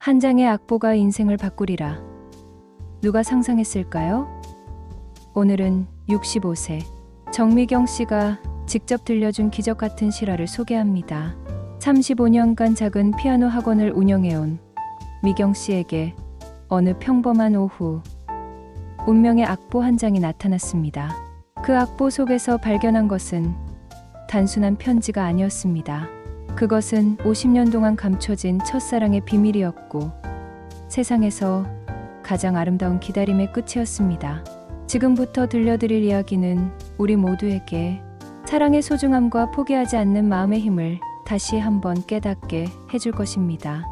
한 장의 악보가 인생을 바꾸리라. 누가 상상했을까요? 오늘은 65세 정미경 씨가 직접 들려준 기적 같은 실화를 소개합니다. 35년간 작은 피아노 학원을 운영해온 미경 씨에게 어느 평범한 오후 운명의 악보 한 장이 나타났습니다. 그 악보 속에서 발견한 것은 단순한 편지가 아니었습니다. 그것은 50년 동안 감춰진 첫사랑의 비밀이었고 세상에서 가장 아름다운 기다림의 끝이었습니다. 지금부터 들려드릴 이야기는 우리 모두에게 사랑의 소중함과 포기하지 않는 마음의 힘을 다시 한번 깨닫게 해줄 것입니다.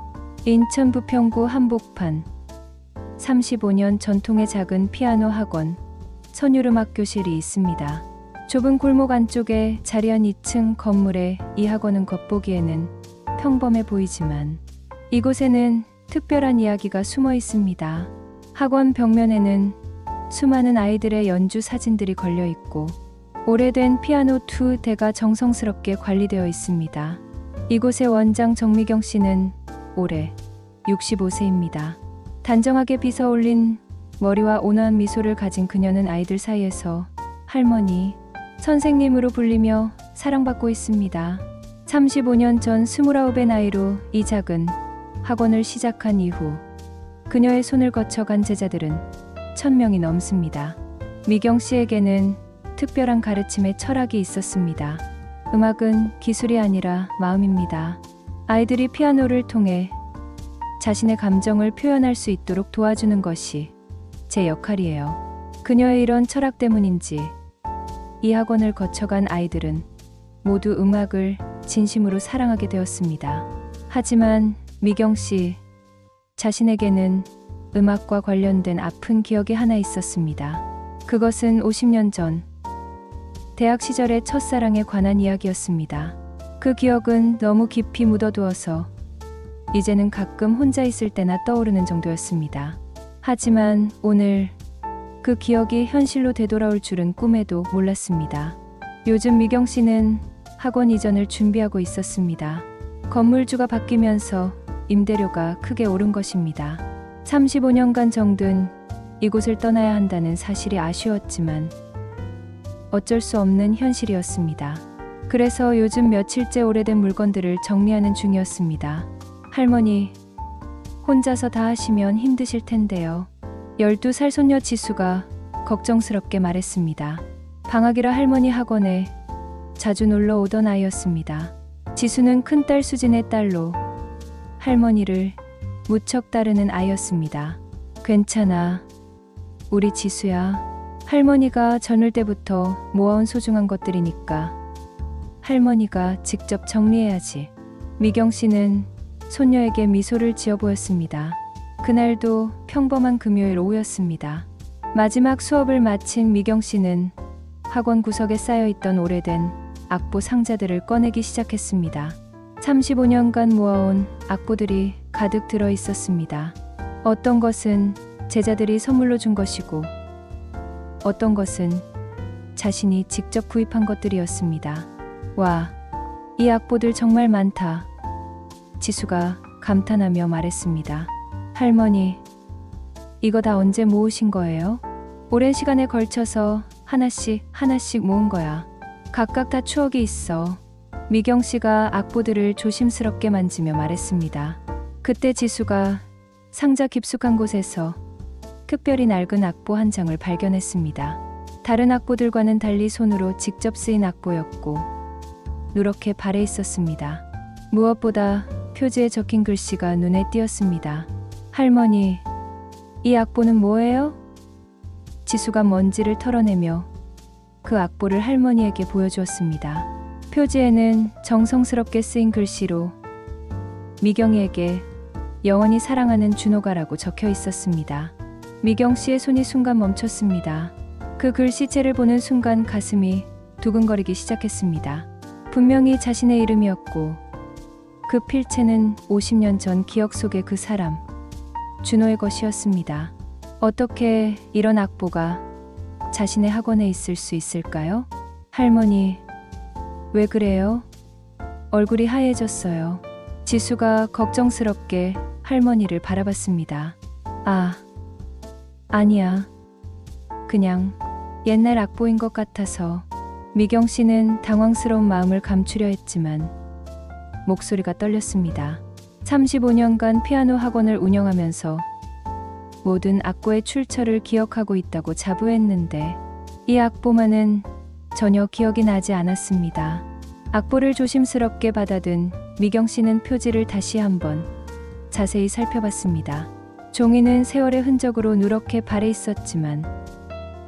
인천 부평구 한복판 35년 전통의 작은 피아노 학원 선율음악교실이 있습니다. 좁은 골목 안쪽에 자리한 2층 건물의 이 학원은 겉보기에는 평범해 보이지만 이곳에는 특별한 이야기가 숨어 있습니다. 학원 벽면에는 수많은 아이들의 연주 사진들이 걸려 있고 오래된 피아노 2대가 정성스럽게 관리되어 있습니다. 이곳의 원장 정미경 씨는 올해 65세입니다. 단정하게 빗어 올린 머리와 온화한 미소를 가진 그녀는 아이들 사이에서 할머니, 선생님으로 불리며 사랑받고 있습니다. 35년 전 29의 나이로 이 작은 학원을 시작한 이후 그녀의 손을 거쳐간 제자들은 1000명이 넘습니다. 미경 씨에게는 특별한 가르침의 철학이 있었습니다. 음악은 기술이 아니라 마음입니다. 아이들이 피아노를 통해 자신의 감정을 표현할 수 있도록 도와주는 것이 제 역할이에요. 그녀의 이런 철학 때문인지 이 학원을 거쳐간 아이들은 모두 음악을 진심으로 사랑하게 되었습니다. 하지만 미경 씨 자신에게는 음악과 관련된 아픈 기억이 하나 있었습니다. 그것은 50년 전 대학 시절의 첫사랑에 관한 이야기였습니다. 그 기억은 너무 깊이 묻어두어서 이제는 가끔 혼자 있을 때나 떠오르는 정도였습니다. 하지만 오늘 그 기억이 현실로 되돌아올 줄은 꿈에도 몰랐습니다. 요즘 미경 씨는 학원 이전을 준비하고 있었습니다. 건물주가 바뀌면서 임대료가 크게 오른 것입니다. 35년간 정든 이곳을 떠나야 한다는 사실이 아쉬웠지만 어쩔 수 없는 현실이었습니다. 그래서 요즘 며칠째 오래된 물건들을 정리하는 중이었습니다. 할머니, 혼자서 다 하시면 힘드실 텐데요. 12살 손녀 지수가 걱정스럽게 말했습니다. 방학이라 할머니 학원에 자주 놀러 오던 아이였습니다. 지수는 큰딸 수진의 딸로 할머니를 무척 따르는 아이였습니다. 괜찮아, 우리 지수야. 할머니가 젊을 때부터 모아온 소중한 것들이니까 할머니가 직접 정리해야지. 미경 씨는 손녀에게 미소를 지어 보였습니다. 그날도 평범한 금요일 오후였습니다. 마지막 수업을 마친 미경 씨는 학원 구석에 쌓여있던 오래된 악보 상자들을 꺼내기 시작했습니다. 35년간 모아온 악보들이 가득 들어 있었습니다. 어떤 것은 제자들이 선물로 준 것이고 어떤 것은 자신이 직접 구입한 것들이었습니다. 와, 이 악보들 정말 많다. 지수가 감탄하며 말했습니다. 할머니, 이거 다 언제 모으신 거예요? 오랜 시간에 걸쳐서 하나씩 모은 거야. 각각 다 추억이 있어. 미경 씨가 악보들을 조심스럽게 만지며 말했습니다. 그때 지수가 상자 깊숙한 곳에서 특별히 낡은 악보 한 장을 발견했습니다. 다른 악보들과는 달리 손으로 직접 쓰인 악보였고 누렇게 발해 있었습니다. 무엇보다 표지에 적힌 글씨가 눈에 띄었습니다. 할머니, 이 악보는 뭐예요? 지수가 먼지를 털어내며 그 악보를 할머니에게 보여주었습니다. 표지에는 정성스럽게 쓰인 글씨로 미경이에게 영원히 사랑하는 준호가라고 적혀 있었습니다. 미경 씨의 손이 순간 멈췄습니다. 그 글씨체를 보는 순간 가슴이 두근거리기 시작했습니다. 분명히 자신의 이름이었고 그 필체는 50년 전 기억 속의 그 사람, 준호의 것이었습니다. 어떻게 이런 악보가 자신의 학원에 있을 수 있을까요? 할머니, 왜 그래요? 얼굴이 하얘졌어요. 지수가 걱정스럽게 할머니를 바라봤습니다. 아, 아니야. 그냥 옛날 악보인 것 같아서. 미경 씨는 당황스러운 마음을 감추려 했지만 목소리가 떨렸습니다. 35년간 피아노 학원을 운영하면서 모든 악보의 출처를 기억하고 있다고 자부했는데 이 악보만은 전혀 기억이 나지 않았습니다. 악보를 조심스럽게 받아든 미경 씨는 표지를 다시 한번 자세히 살펴봤습니다. 종이는 세월의 흔적으로 누렇게 발해 있었지만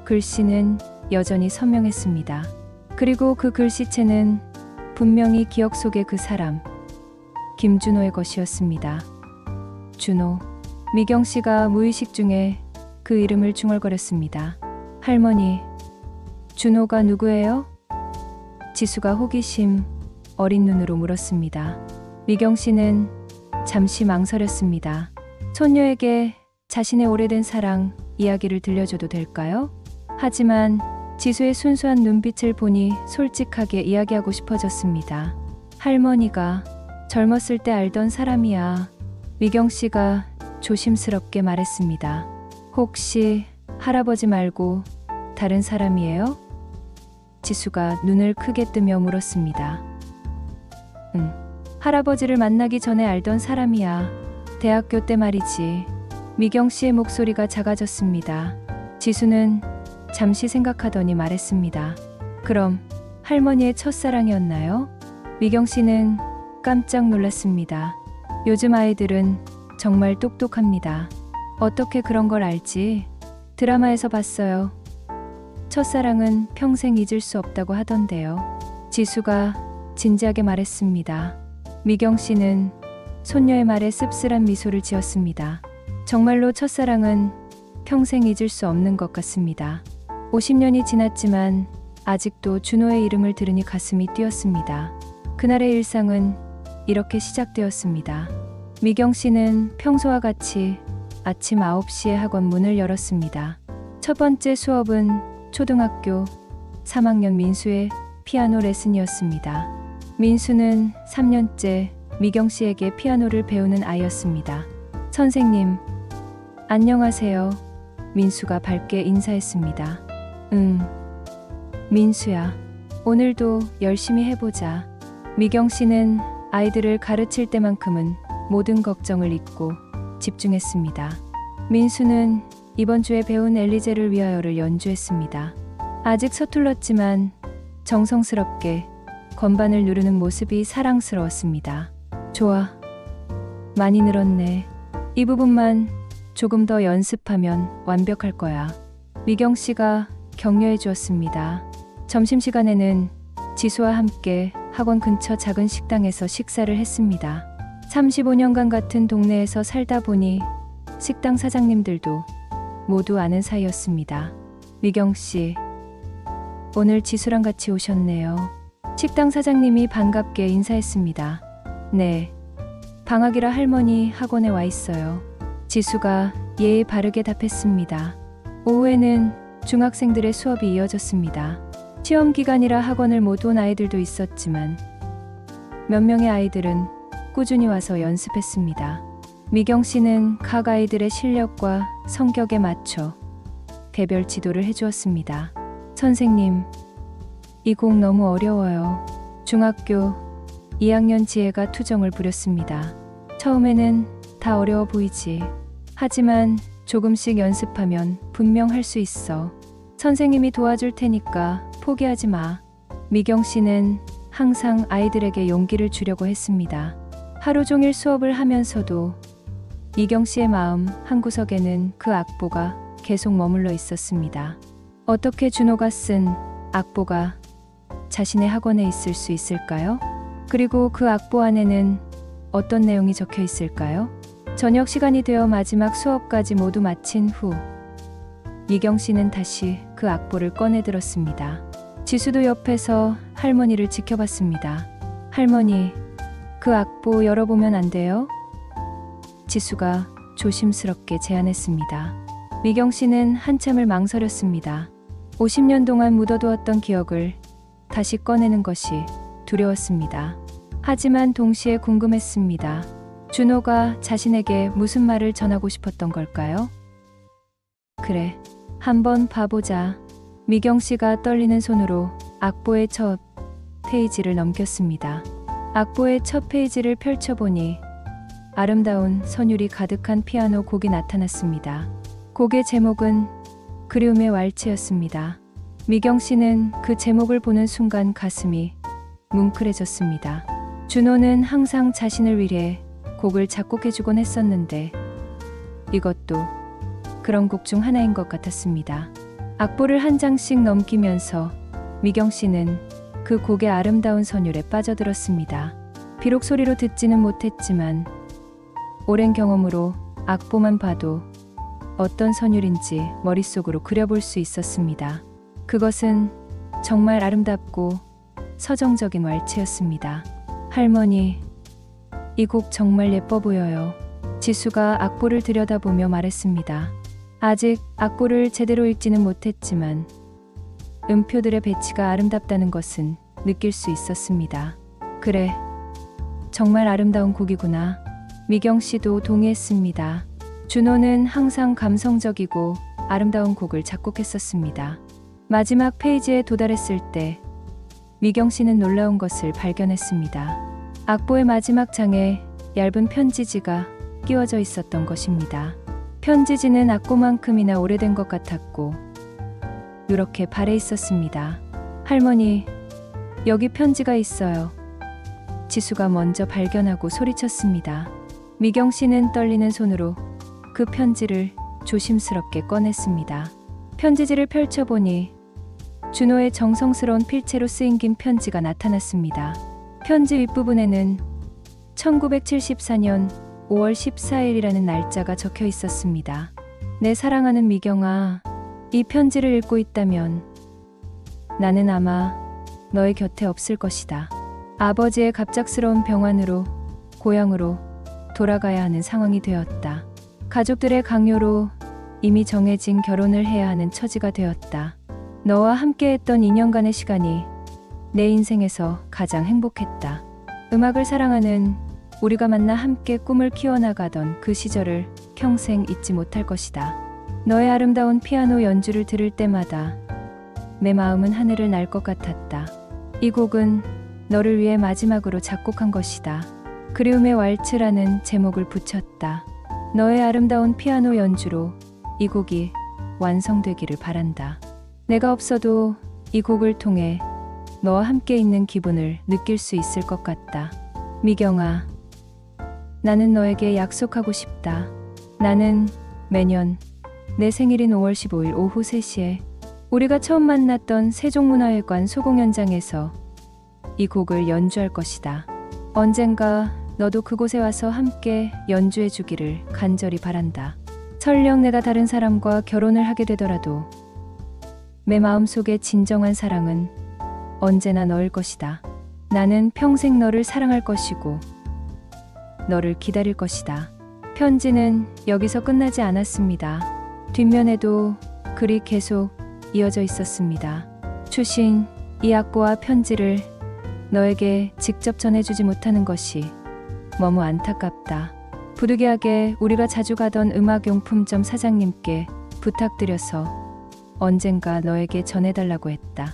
글씨는 여전히 선명했습니다. 그리고 그 글씨체는 분명히 기억 속의 그 사람, 김준호의 것이었습니다. 준호. 미경 씨가 무의식 중에 그 이름을 중얼거렸습니다. 할머니, 준호가 누구예요? 지수가 호기심 어린 눈으로 물었습니다. 미경 씨는 잠시 망설였습니다. 손녀에게 자신의 오래된 사랑 이야기를 들려줘도 될까요? 하지만 지수의 순수한 눈빛을 보니 솔직하게 이야기하고 싶어졌습니다. 할머니가 젊었을 때 알던 사람이야. 미경 씨가 조심스럽게 말했습니다. 혹시 할아버지 말고 다른 사람이에요? 지수가 눈을 크게 뜨며 물었습니다. 응, 할아버지를 만나기 전에 알던 사람이야. 대학교 때 말이지. 미경 씨의 목소리가 작아졌습니다. 지수는 잠시 생각하더니 말했습니다. 그럼 할머니의 첫사랑이었나요? 미경 씨는 깜짝 놀랐습니다. 요즘 아이들은 정말 똑똑합니다. 어떻게 그런 걸 알지? 드라마에서 봤어요. 첫사랑은 평생 잊을 수 없다고 하던데요. 지수가 진지하게 말했습니다. 미경 씨는 손녀의 말에 씁쓸한 미소를 지었습니다. 정말로 첫사랑은 평생 잊을 수 없는 것 같습니다. 50년이 지났지만 아직도 준호의 이름을 들으니 가슴이 뛰었습니다. 그날의 일상은 이렇게 시작되었습니다. 미경 씨는 평소와 같이 아침 9시에 학원 문을 열었습니다. 첫 번째 수업은 초등학교 3학년 민수의 피아노 레슨이었습니다. 민수는 3년째 미경 씨에게 피아노를 배우는 아이였습니다. 선생님, 안녕하세요. 민수가 밝게 인사했습니다. 민수야. 오늘도 열심히 해보자. 미경 씨는 아이들을 가르칠 때만큼은 모든 걱정을 잊고 집중했습니다. 민수는 이번 주에 배운 엘리제를 위하여를 연주했습니다. 아직 서툴렀지만 정성스럽게 건반을 누르는 모습이 사랑스러웠습니다. 좋아. 많이 늘었네. 이 부분만 조금 더 연습하면 완벽할 거야. 미경 씨가 격려해 주었습니다. 점심시간에는 지수와 함께 학원 근처 작은 식당에서 식사를 했습니다. 35년간 같은 동네에서 살다 보니 식당 사장님들도 모두 아는 사이였습니다. 미경 씨, 오늘 지수랑 같이 오셨네요. 식당 사장님이 반갑게 인사했습니다. 네, 방학이라 할머니 학원에 와 있어요. 지수가 예의 바르게 답했습니다. 오후에는 중학생들의 수업이 이어졌습니다. 시험 기간이라 학원을 못 온 아이들도 있었지만 몇 명의 아이들은 꾸준히 와서 연습했습니다. 미경 씨는 각 아이들의 실력과 성격에 맞춰 개별 지도를 해주었습니다. 선생님, 이 곡 너무 어려워요. 중학교 2학년 지혜가 투정을 부렸습니다. 처음에는 다 어려워 보이지. 하지만 조금씩 연습하면 분명 할 수 있어. 선생님이 도와줄 테니까 포기하지 마. 미경 씨는 항상 아이들에게 용기를 주려고 했습니다. 하루 종일 수업을 하면서도 미경 씨의 마음 한구석에는 그 악보가 계속 머물러 있었습니다. 어떻게 준호가 쓴 악보가 자신의 학원에 있을 수 있을까요? 그리고 그 악보 안에는 어떤 내용이 적혀 있을까요? 저녁 시간이 되어 마지막 수업까지 모두 마친 후 미경 씨는 다시 그 악보를 꺼내 들었습니다. 지수도 옆에서 할머니를 지켜봤습니다. 할머니, 그 악보 열어보면 안 돼요? 지수가 조심스럽게 제안했습니다. 미경 씨는 한참을 망설였습니다. 50년 동안 묻어두었던 기억을 다시 꺼내는 것이 두려웠습니다. 하지만 동시에 궁금했습니다. 준호가 자신에게 무슨 말을 전하고 싶었던 걸까요? 그래, 한번 봐보자. 미경 씨가 떨리는 손으로 악보의 첫 페이지를 넘겼습니다. 악보의 첫 페이지를 펼쳐보니 아름다운 선율이 가득한 피아노 곡이 나타났습니다. 곡의 제목은 그리움의 왈츠였습니다. 미경 씨는 그 제목을 보는 순간 가슴이 뭉클해졌습니다. 준호는 항상 자신을 위해 곡을 작곡해주곤 했었는데 이것도 그런 곡 중 하나인 것 같았습니다. 악보를 한 장씩 넘기면서 미경 씨는 그 곡의 아름다운 선율에 빠져들었습니다. 비록 소리로 듣지는 못했지만 오랜 경험으로 악보만 봐도 어떤 선율인지 머릿속으로 그려볼 수 있었습니다. 그것은 정말 아름답고 서정적인 왈츠였습니다. 할머니, 이 곡 정말 예뻐 보여요. 지수가 악보를 들여다보며 말했습니다. 아직 악보를 제대로 읽지는 못했지만 음표들의 배치가 아름답다는 것은 느낄 수 있었습니다. 그래, 정말 아름다운 곡이구나. 미경 씨도 동의했습니다. 준호는 항상 감성적이고 아름다운 곡을 작곡했었습니다. 마지막 페이지에 도달했을 때 미경 씨는 놀라운 것을 발견했습니다. 악보의 마지막 장에 얇은 편지지가 끼워져 있었던 것입니다. 편지지는 악보만큼이나 오래된 것 같았고 누렇게 발해 있었습니다. 할머니, 여기 편지가 있어요. 지수가 먼저 발견하고 소리쳤습니다. 미경 씨는 떨리는 손으로 그 편지를 조심스럽게 꺼냈습니다. 편지지를 펼쳐보니 준호의 정성스러운 필체로 쓰인 긴 편지가 나타났습니다. 편지 윗부분에는 1974년 5월 14일이라는 날짜가 적혀 있었습니다. 내 사랑하는 미경아, 이 편지를 읽고 있다면 나는 아마 너의 곁에 없을 것이다. 아버지의 갑작스러운 병환으로 고향으로 돌아가야 하는 상황이 되었다. 가족들의 강요로 이미 정해진 결혼을 해야 하는 처지가 되었다. 너와 함께했던 2년간의 시간이 내 인생에서 가장 행복했다. 음악을 사랑하는 우리가 만나 함께 꿈을 키워나가던 그 시절을 평생 잊지 못할 것이다. 너의 아름다운 피아노 연주를 들을 때마다 내 마음은 하늘을 날 것 같았다. 이 곡은 너를 위해 마지막으로 작곡한 것이다. 그리움의 왈츠라는 제목을 붙였다. 너의 아름다운 피아노 연주로 이 곡이 완성되기를 바란다. 내가 없어도 이 곡을 통해 너와 함께 있는 기분을 느낄 수 있을 것 같다. 미경아, 나는 너에게 약속하고 싶다. 나는 매년 내 생일인 5월 15일 오후 3시에 우리가 처음 만났던 세종문화회관 소공연장에서 이 곡을 연주할 것이다. 언젠가 너도 그곳에 와서 함께 연주해 주기를 간절히 바란다. 설령 내가 다른 사람과 결혼을 하게 되더라도 내 마음속의 진정한 사랑은 언제나 너일 것이다. 나는 평생 너를 사랑할 것이고 너를 기다릴 것이다. 편지는 여기서 끝나지 않았습니다. 뒷면에도 글이 계속 이어져 있었습니다. 추신, 이 악보와 편지를 너에게 직접 전해주지 못하는 것이 너무 안타깝다. 부득이하게 우리가 자주 가던 음악용품점 사장님께 부탁드려서 언젠가 너에게 전해달라고 했다.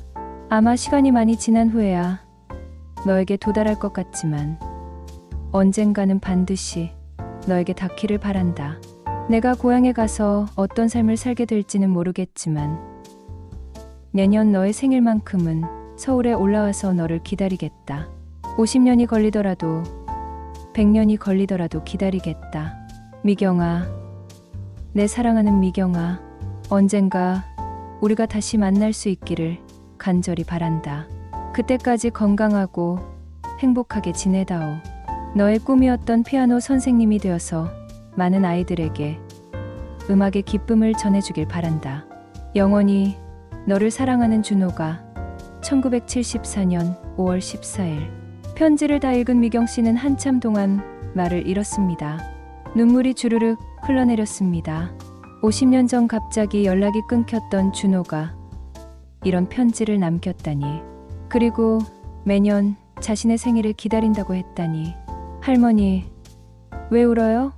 아마 시간이 많이 지난 후에야 너에게 도달할 것 같지만 언젠가는 반드시 너에게 닿기를 바란다. 내가 고향에 가서 어떤 삶을 살게 될지는 모르겠지만 내년 너의 생일만큼은 서울에 올라와서 너를 기다리겠다. 50년이 걸리더라도 100년이 걸리더라도 기다리겠다. 미경아, 내 사랑하는 미경아, 언젠가 우리가 다시 만날 수 있기를 간절히 바란다. 그때까지 건강하고 행복하게 지내다오. 너의 꿈이었던 피아노 선생님이 되어서 많은 아이들에게 음악의 기쁨을 전해주길 바란다. 영원히 너를 사랑하는 준호가 1974년 5월 14일. 편지를 다 읽은 미경 씨는 한참 동안 말을 잃었습니다. 눈물이 주르륵 흘러내렸습니다. 50년 전 갑자기 연락이 끊겼던 준호가 이런 편지를 남겼다니. 그리고 매년 자신의 생일을 기다린다고 했다니. 할머니, 왜 울어요?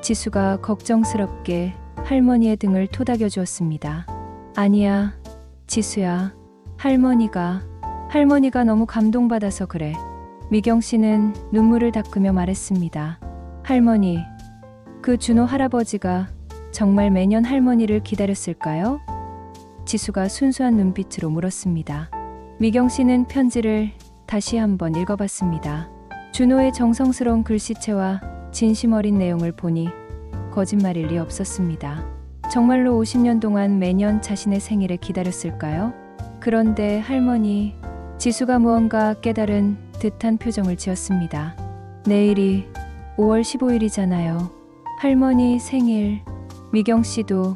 지수가 걱정스럽게 할머니의 등을 토닥여 주었습니다. 아니야, 지수야. 할머니가 너무 감동받아서 그래. 미경 씨는 눈물을 닦으며 말했습니다. 할머니, 그 준호 할아버지가 정말 매년 할머니를 기다렸을까요? 지수가 순수한 눈빛으로 물었습니다. 미경 씨는 편지를 다시 한번 읽어봤습니다. 준호의 정성스러운 글씨체와 진심 어린 내용을 보니 거짓말일 리 없었습니다. 정말로 50년 동안 매년 자신의 생일에 기다렸을까요? 그런데 할머니, 지수가 무언가 깨달은 듯한 표정을 지었습니다. 내일이 5월 15일이잖아요. 할머니 생일. 미경 씨도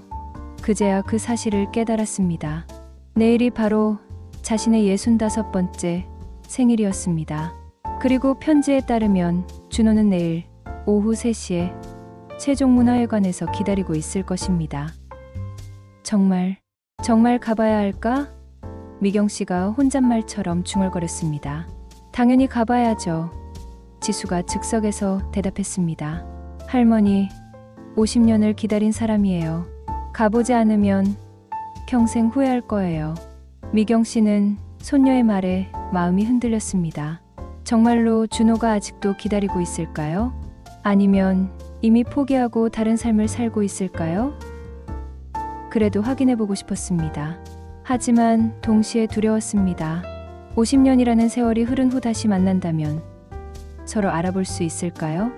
그제야 그 사실을 깨달았습니다. 내일이 바로 자신의 65번째 생일이었습니다. 그리고 편지에 따르면 준호는 내일 오후 3시에 세종문화회관에서 기다리고 있을 것입니다. 정말 가봐야 할까? 미경 씨가 혼잣말처럼 중얼거렸습니다. 당연히 가봐야죠. 지수가 즉석에서 대답했습니다. 할머니, 50년을 기다린 사람이에요. 가보지 않으면 평생 후회할 거예요. 미경 씨는 손녀의 말에 마음이 흔들렸습니다. 정말로 준호가 아직도 기다리고 있을까요? 아니면 이미 포기하고 다른 삶을 살고 있을까요? 그래도 확인해보고 싶었습니다. 하지만 동시에 두려웠습니다. 50년이라는 세월이 흐른 후 다시 만난다면 서로 알아볼 수 있을까요?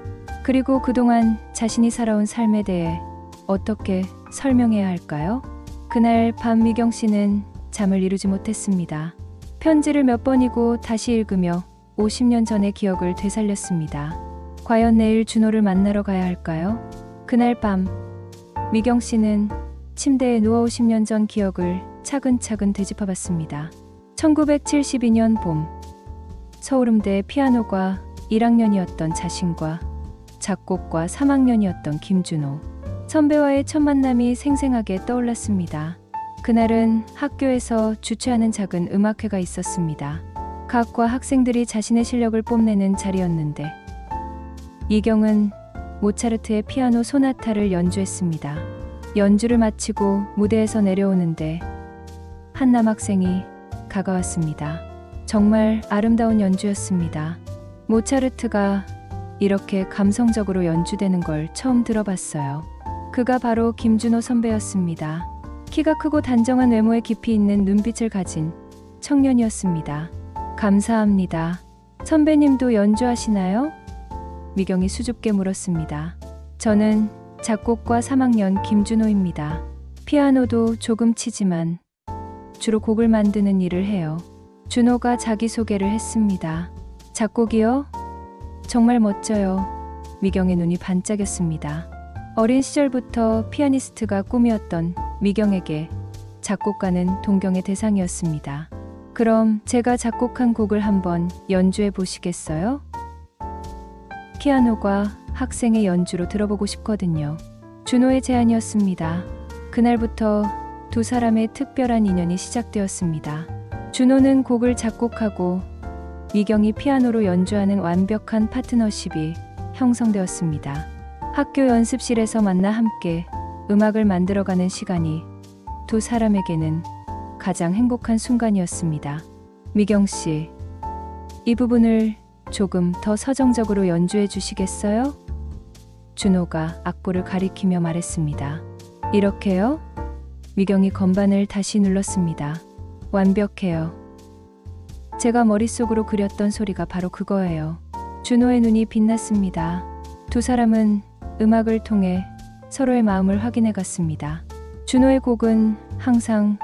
그리고 그동안 자신이 살아온 삶에 대해 어떻게 설명해야 할까요? 그날 밤 미경 씨는 잠을 이루지 못했습니다. 편지를 몇 번이고 다시 읽으며 50년 전의 기억을 되살렸습니다. 과연 내일 준호를 만나러 가야 할까요? 그날 밤 미경 씨는 침대에 누워 50년 전 기억을 차근차근 되짚어봤습니다. 1972년 봄, 서울음대 피아노과 1학년이었던 자신과 작곡과 3학년이었던 김준호 선배와의 첫 만남이 생생하게 떠올랐습니다. 그날은 학교에서 주최하는 작은 음악회가 있었습니다. 각과 학생들이 자신의 실력을 뽐내는 자리였는데 이경은 모차르트의 피아노 소나타를 연주했습니다. 연주를 마치고 무대에서 내려오는데 한 남학생이 다가왔습니다. 정말 아름다운 연주였습니다. 모차르트가 이렇게 감성적으로 연주되는 걸 처음 들어봤어요. 그가 바로 김준호 선배였습니다. 키가 크고 단정한 외모에 깊이 있는 눈빛을 가진 청년이었습니다. 감사합니다. 선배님도 연주하시나요? 미경이 수줍게 물었습니다. 저는 작곡과 3학년 김준호입니다. 피아노도 조금 치지만 주로 곡을 만드는 일을 해요. 준호가 자기소개를 했습니다. 작곡이요? 정말 멋져요. 미경의 눈이 반짝였습니다. 어린 시절부터 피아니스트가 꿈이었던 미경에게 작곡가는 동경의 대상이었습니다. 그럼 제가 작곡한 곡을 한번 연주해 보시겠어요? 피아노과 학생의 연주로 들어보고 싶거든요. 준호의 제안이었습니다. 그날부터 두 사람의 특별한 인연이 시작되었습니다. 준호는 곡을 작곡하고 미경이 피아노로 연주하는 완벽한 파트너십이 형성되었습니다. 학교 연습실에서 만나 함께 음악을 만들어가는 시간이 두 사람에게는 가장 행복한 순간이었습니다. 미경 씨, 이 부분을 조금 더 서정적으로 연주해 주시겠어요? 준호가 악보를 가리키며 말했습니다. 이렇게요? 미경이 건반을 다시 눌렀습니다. 완벽해요. 제가 머릿속으로 그렸던 소리가 바로 그거예요. 준호의 눈이 빛났습니다. 두 사람은 음악을 통해 서로의 마음을 확인해 갔습니다. 준호의 곡은 항상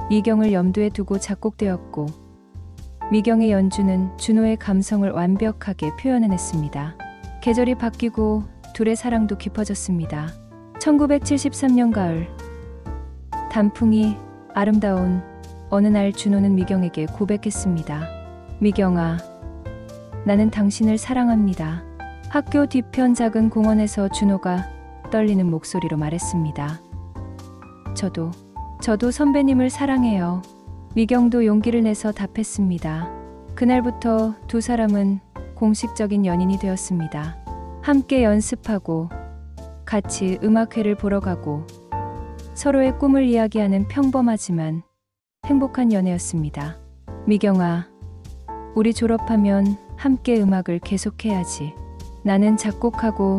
미경을 염두에 두고 작곡되었고 미경의 연주는 준호의 감성을 완벽하게 표현해냈습니다. 계절이 바뀌고 둘의 사랑도 깊어졌습니다. 1973년 가을, 단풍이 아름다운 어느 날 준호는 미경에게 고백했습니다. 미경아, 나는 당신을 사랑합니다. 학교 뒤편 작은 공원에서 준호가 떨리는 목소리로 말했습니다. 저도 선배님을 사랑해요. 미경도 용기를 내서 답했습니다. 그날부터 두 사람은 공식적인 연인이 되었습니다. 함께 연습하고 같이 음악회를 보러 가고 서로의 꿈을 이야기하는 평범하지만 행복한 연애였습니다. 미경아, 우리 졸업하면 함께 음악을 계속해야지. 나는 작곡하고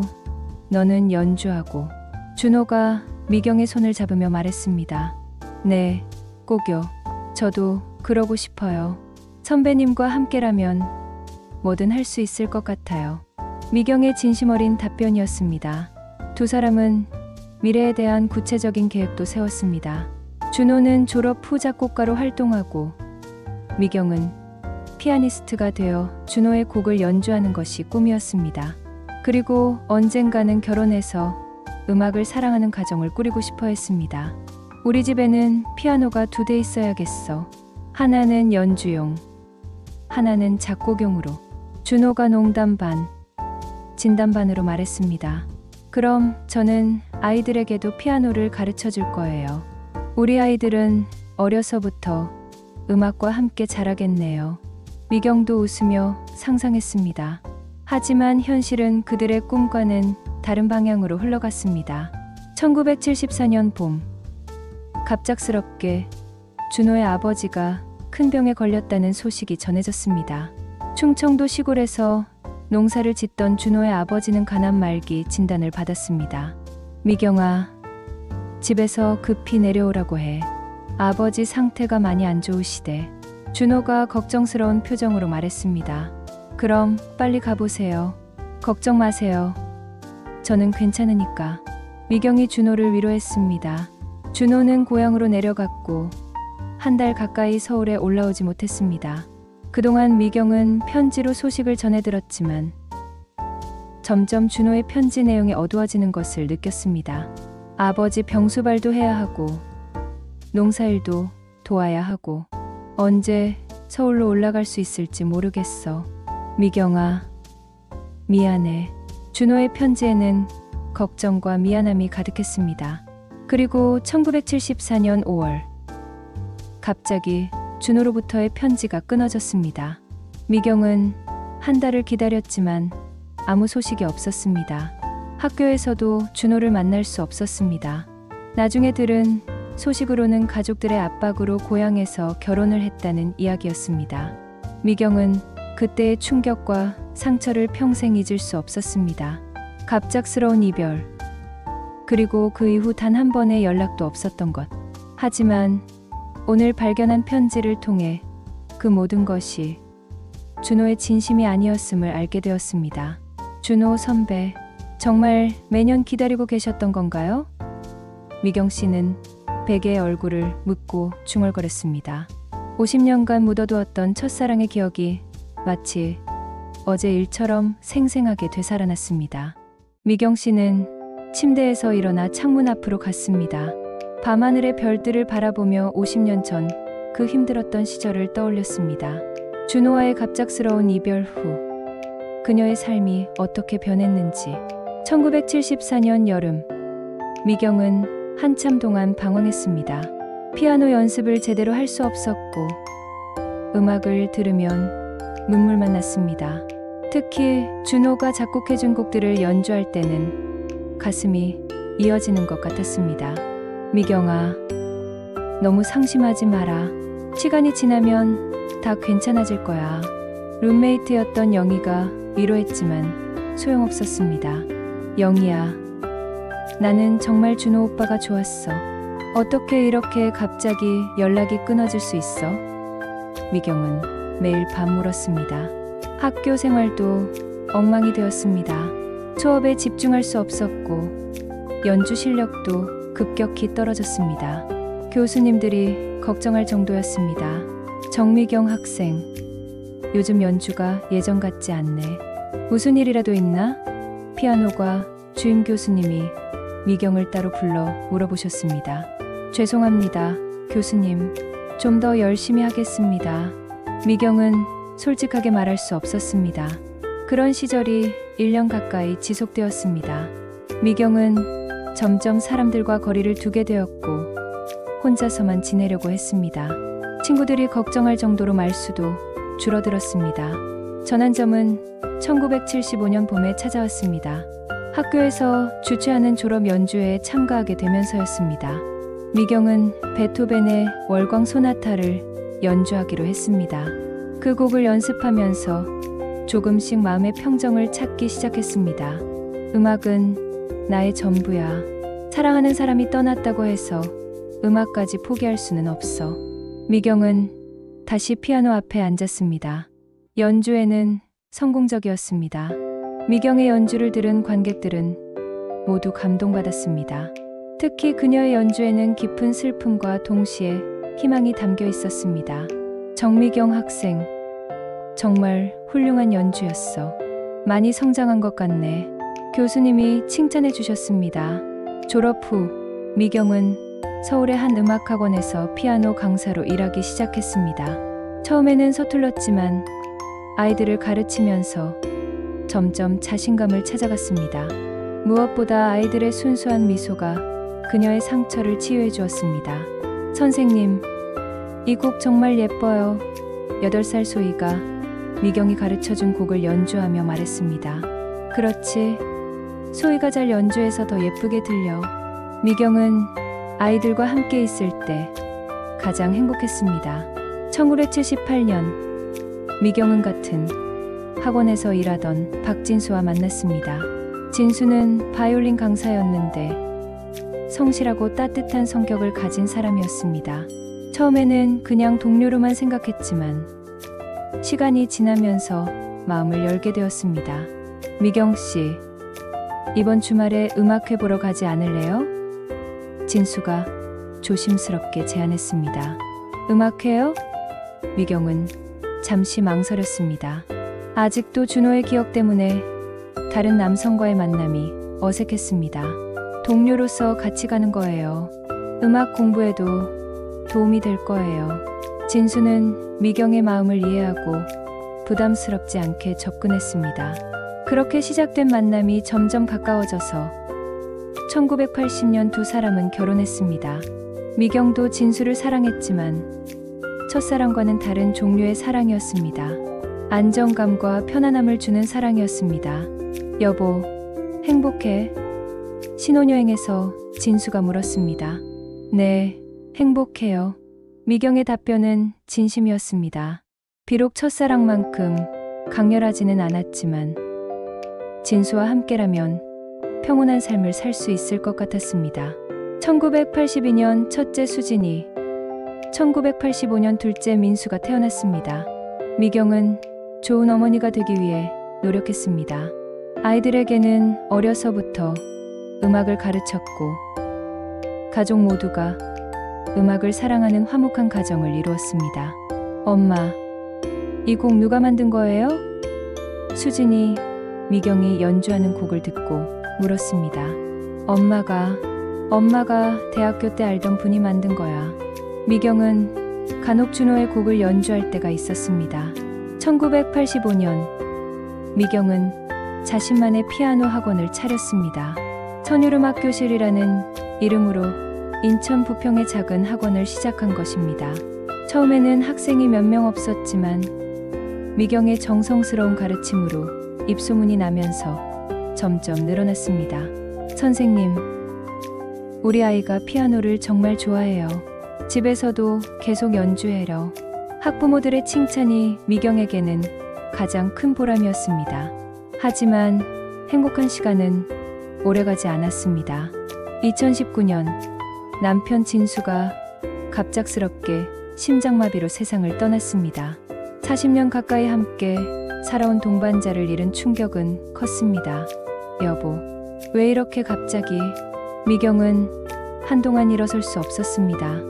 너는 연주하고. 준호가 미경의 손을 잡으며 말했습니다. 네, 꼭요. 저도 그러고 싶어요. 선배님과 함께라면 뭐든 할 수 있을 것 같아요. 미경의 진심 어린 답변이었습니다. 두 사람은 미래에 대한 구체적인 계획도 세웠습니다. 준호는 졸업 후 작곡가로 활동하고 미경은 피아니스트가 되어 준호의 곡을 연주하는 것이 꿈이었습니다. 그리고 언젠가는 결혼해서 음악을 사랑하는 가정을 꾸리고 싶어 했습니다. 우리 집에는 피아노가 2대 있어야겠어. 하나는 연주용, 하나는 작곡용으로. 준호가 농담 반, 진담 반으로 말했습니다. 그럼 저는 아이들에게도 피아노를 가르쳐 줄 거예요. 우리 아이들은 어려서부터 음악과 함께 자라겠네요. 미경도 웃으며 상상했습니다. 하지만 현실은 그들의 꿈과는 다른 방향으로 흘러갔습니다. 1974년 봄, 갑작스럽게 준호의 아버지가 큰 병에 걸렸다는 소식이 전해졌습니다. 충청도 시골에서 농사를 짓던 준호의 아버지는 간암 말기 진단을 받았습니다. 미경아, 집에서 급히 내려오라고 해. 아버지 상태가 많이 안 좋으시대. 준호가 걱정스러운 표정으로 말했습니다. 그럼 빨리 가보세요. 걱정 마세요. 저는 괜찮으니까. 미경이 준호를 위로했습니다. 준호는 고향으로 내려갔고 한 달 가까이 서울에 올라오지 못했습니다. 그동안 미경은 편지로 소식을 전해들었지만 점점 준호의 편지 내용이 어두워지는 것을 느꼈습니다. 아버지 병수발도 해야 하고 농사일도 도와야 하고 언제 서울로 올라갈 수 있을지 모르겠어. 미경아, 미안해. 준호의 편지에는 걱정과 미안함이 가득했습니다. 그리고 1974년 5월, 갑자기 준호로부터의 편지가 끊어졌습니다. 미경은 한 달을 기다렸지만 아무 소식이 없었습니다. 학교에서도 준호를 만날 수 없었습니다. 나중에 들은 소식으로는 가족들의 압박으로 고향에서 결혼을 했다는 이야기였습니다. 미경은 그때의 충격과 상처를 평생 잊을 수 없었습니다. 갑작스러운 이별, 그리고 그 이후 단 한 번의 연락도 없었던 것. 하지만 오늘 발견한 편지를 통해 그 모든 것이 준호의 진심이 아니었음을 알게 되었습니다. 준호 선배, 정말 매년 기다리고 계셨던 건가요? 미경 씨는 베개의 얼굴을 묻고 중얼거렸습니다. 50년간 묻어두었던 첫사랑의 기억이 마치 어제 일처럼 생생하게 되살아났습니다. 미경 씨는 침대에서 일어나 창문 앞으로 갔습니다. 밤하늘의 별들을 바라보며 50년 전 그 힘들었던 시절을 떠올렸습니다. 준호와의 갑작스러운 이별 후 그녀의 삶이 어떻게 변했는지. 1974년 여름, 미경은 한참 동안 방황했습니다. 피아노 연습을 제대로 할 수 없었고 음악을 들으면 눈물만 났습니다. 특히 준호가 작곡해준 곡들을 연주할 때는 가슴이 이어지는 것 같았습니다. 미경아, 너무 상심하지 마라. 시간이 지나면 다 괜찮아질 거야. 룸메이트였던 영희가 위로했지만 소용없었습니다. 영희야, 나는 정말 준호 오빠가 좋았어. 어떻게 이렇게 갑자기 연락이 끊어질 수 있어? 미경은 매일 밤 울었습니다. 학교 생활도 엉망이 되었습니다. 수업에 집중할 수 없었고 연주 실력도 급격히 떨어졌습니다. 교수님들이 걱정할 정도였습니다. 정미경 학생, 요즘 연주가 예전 같지 않네. 무슨 일이라도 있나? 피아노과 주임 교수님이 미경을 따로 불러 물어보셨습니다. 죄송합니다, 교수님. 좀 더 열심히 하겠습니다. 미경은 솔직하게 말할 수 없었습니다. 그런 시절이 1년 가까이 지속되었습니다. 미경은 점점 사람들과 거리를 두게 되었고 혼자서만 지내려고 했습니다. 친구들이 걱정할 정도로 말수도 줄어들었습니다. 전환점은 1975년 봄에 찾아왔습니다. 학교에서 주최하는 졸업 연주회에 참가하게 되면서였습니다. 미경은 베토벤의 월광 소나타를 연주하기로 했습니다. 그 곡을 연습하면서 조금씩 마음의 평정을 찾기 시작했습니다. 음악은 나의 전부야. 사랑하는 사람이 떠났다고 해서 음악까지 포기할 수는 없어. 미경은 다시 피아노 앞에 앉았습니다. 연주회는 성공적이었습니다. 미경의 연주를 들은 관객들은 모두 감동받았습니다. 특히 그녀의 연주에는 깊은 슬픔과 동시에 희망이 담겨 있었습니다. 정미경 학생, 정말 훌륭한 연주였어. 많이 성장한 것 같네. 교수님이 칭찬해 주셨습니다. 졸업 후 미경은 서울의 한 음악학원에서 피아노 강사로 일하기 시작했습니다. 처음에는 서툴렀지만 아이들을 가르치면서 점점 자신감을 찾아갔습니다. 무엇보다 아이들의 순수한 미소가 그녀의 상처를 치유해 주었습니다. 선생님, 이 곡 정말 예뻐요. 8살 소희가 미경이 가르쳐준 곡을 연주하며 말했습니다. 그렇지. 소희가 잘 연주해서 더 예쁘게 들려. 미경은 아이들과 함께 있을 때 가장 행복했습니다. 1978년 미경은 같은 학원에서 일하던 박진수와 만났습니다. 진수는 바이올린 강사였는데 성실하고 따뜻한 성격을 가진 사람이었습니다. 처음에는 그냥 동료로만 생각했지만 시간이 지나면서 마음을 열게 되었습니다. 미경 씨, 이번 주말에 음악회 보러 가지 않을래요? 진수가 조심스럽게 제안했습니다. 음악회요? 미경은 잠시 망설였습니다. 아직도 준호의 기억 때문에 다른 남성과의 만남이 어색했습니다. 동료로서 같이 가는 거예요. 음악 공부에도 도움이 될 거예요. 진수는 미경의 마음을 이해하고 부담스럽지 않게 접근했습니다. 그렇게 시작된 만남이 점점 가까워져서 1980년 두 사람은 결혼했습니다. 미경도 진수를 사랑했지만 첫사랑과는 다른 종류의 사랑이었습니다. 안정감과 편안함을 주는 사랑이었습니다. 여보, 행복해? 신혼여행에서 진수가 물었습니다. 네, 행복해요. 미경의 답변은 진심이었습니다. 비록 첫사랑만큼 강렬하지는 않았지만 진수와 함께라면 평온한 삶을 살 수 있을 것 같았습니다. 1982년 첫째 수진이, 1985년 둘째 민수가 태어났습니다. 미경은 좋은 어머니가 되기 위해 노력했습니다. 아이들에게는 어려서부터 음악을 가르쳤고 가족 모두가 음악을 사랑하는 화목한 가정을 이루었습니다. 엄마, 이 곡 누가 만든 거예요? 수진이 미경이 연주하는 곡을 듣고 물었습니다. 엄마가 대학교 때 알던 분이 만든 거야. 미경은 간혹 준호의 곡을 연주할 때가 있었습니다. 1985년 미경은 자신만의 피아노 학원을 차렸습니다. 천율음악교실이라는 이름으로 인천 부평의 작은 학원을 시작한 것입니다. 처음에는 학생이 몇 명 없었지만 미경의 정성스러운 가르침으로 입소문이 나면서 점점 늘어났습니다. 선생님, 우리 아이가 피아노를 정말 좋아해요. 집에서도 계속 연주해요. 학부모들의 칭찬이 미경에게는 가장 큰 보람이었습니다. 하지만 행복한 시간은 오래가지 않았습니다. 2019년 남편 진수가 갑작스럽게 심장마비로 세상을 떠났습니다. 40년 가까이 함께 살아온 동반자를 잃은 충격은 컸습니다. 여보, 왜 이렇게 갑자기? 미경은 한동안 일어설 수 없었습니다.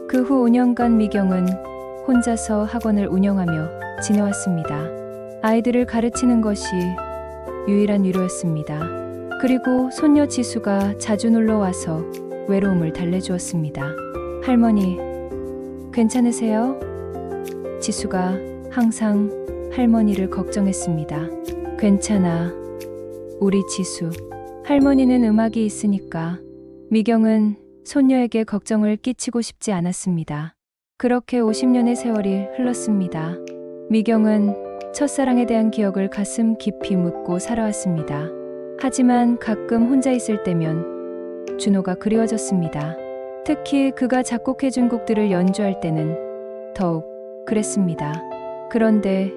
그 후 5년간 미경은 혼자서 학원을 운영하며 지내왔습니다. 아이들을 가르치는 것이 유일한 위로였습니다. 그리고 손녀 지수가 자주 놀러와서 외로움을 달래주었습니다. 할머니, 괜찮으세요? 지수가 항상 할머니를 걱정했습니다. 괜찮아, 우리 지수. 할머니는 음악이 있으니까. 미경은 손녀에게 걱정을 끼치고 싶지 않았습니다. 그렇게 50년의 세월이 흘렀습니다. 미경은 첫사랑에 대한 기억을 가슴 깊이 묻고 살아왔습니다. 하지만 가끔 혼자 있을 때면 준호가 그리워졌습니다. 특히 그가 작곡해준 곡들을 연주할 때는 더욱 그랬습니다. 그런데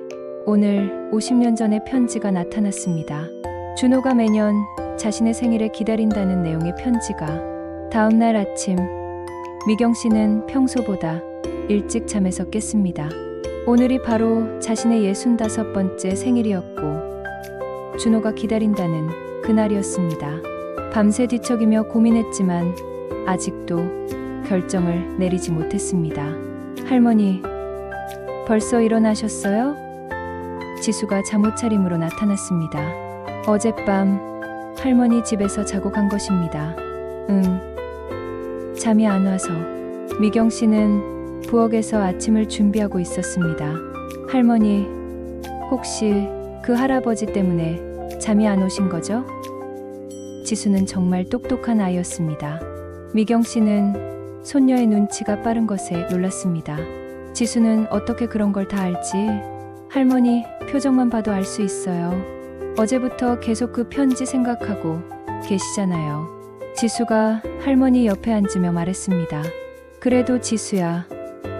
오늘 50년 전의 편지가 나타났습니다. 준호가 매년 자신의 생일에 기다린다는 내용의 편지가. 다음 날 아침, 미경 씨는 평소보다 일찍 잠에서 깼습니다. 오늘이 바로 자신의 65번째 생일이었고 준호가 기다린다는 그날이었습니다. 밤새 뒤척이며 고민했지만 아직도 결정을 내리지 못했습니다. 할머니, 벌써 일어나셨어요? 지수가 잠옷차림으로 나타났습니다. 어젯밤 할머니 집에서 자고 간 것입니다. 잠이 안 와서. 미경 씨는 부엌에서 아침을 준비하고 있었습니다. 할머니, 혹시 그 할아버지 때문에 잠이 안 오신 거죠? 지수는 정말 똑똑한 아이였습니다. 미경 씨는 손녀의 눈치가 빠른 것에 놀랐습니다. 지수는 어떻게 그런 걸 다 알지? 할머니 표정만 봐도 알 수 있어요. 어제부터 계속 그 편지 생각하고 계시잖아요. 지수가 할머니 옆에 앉으며 말했습니다. 그래도 지수야,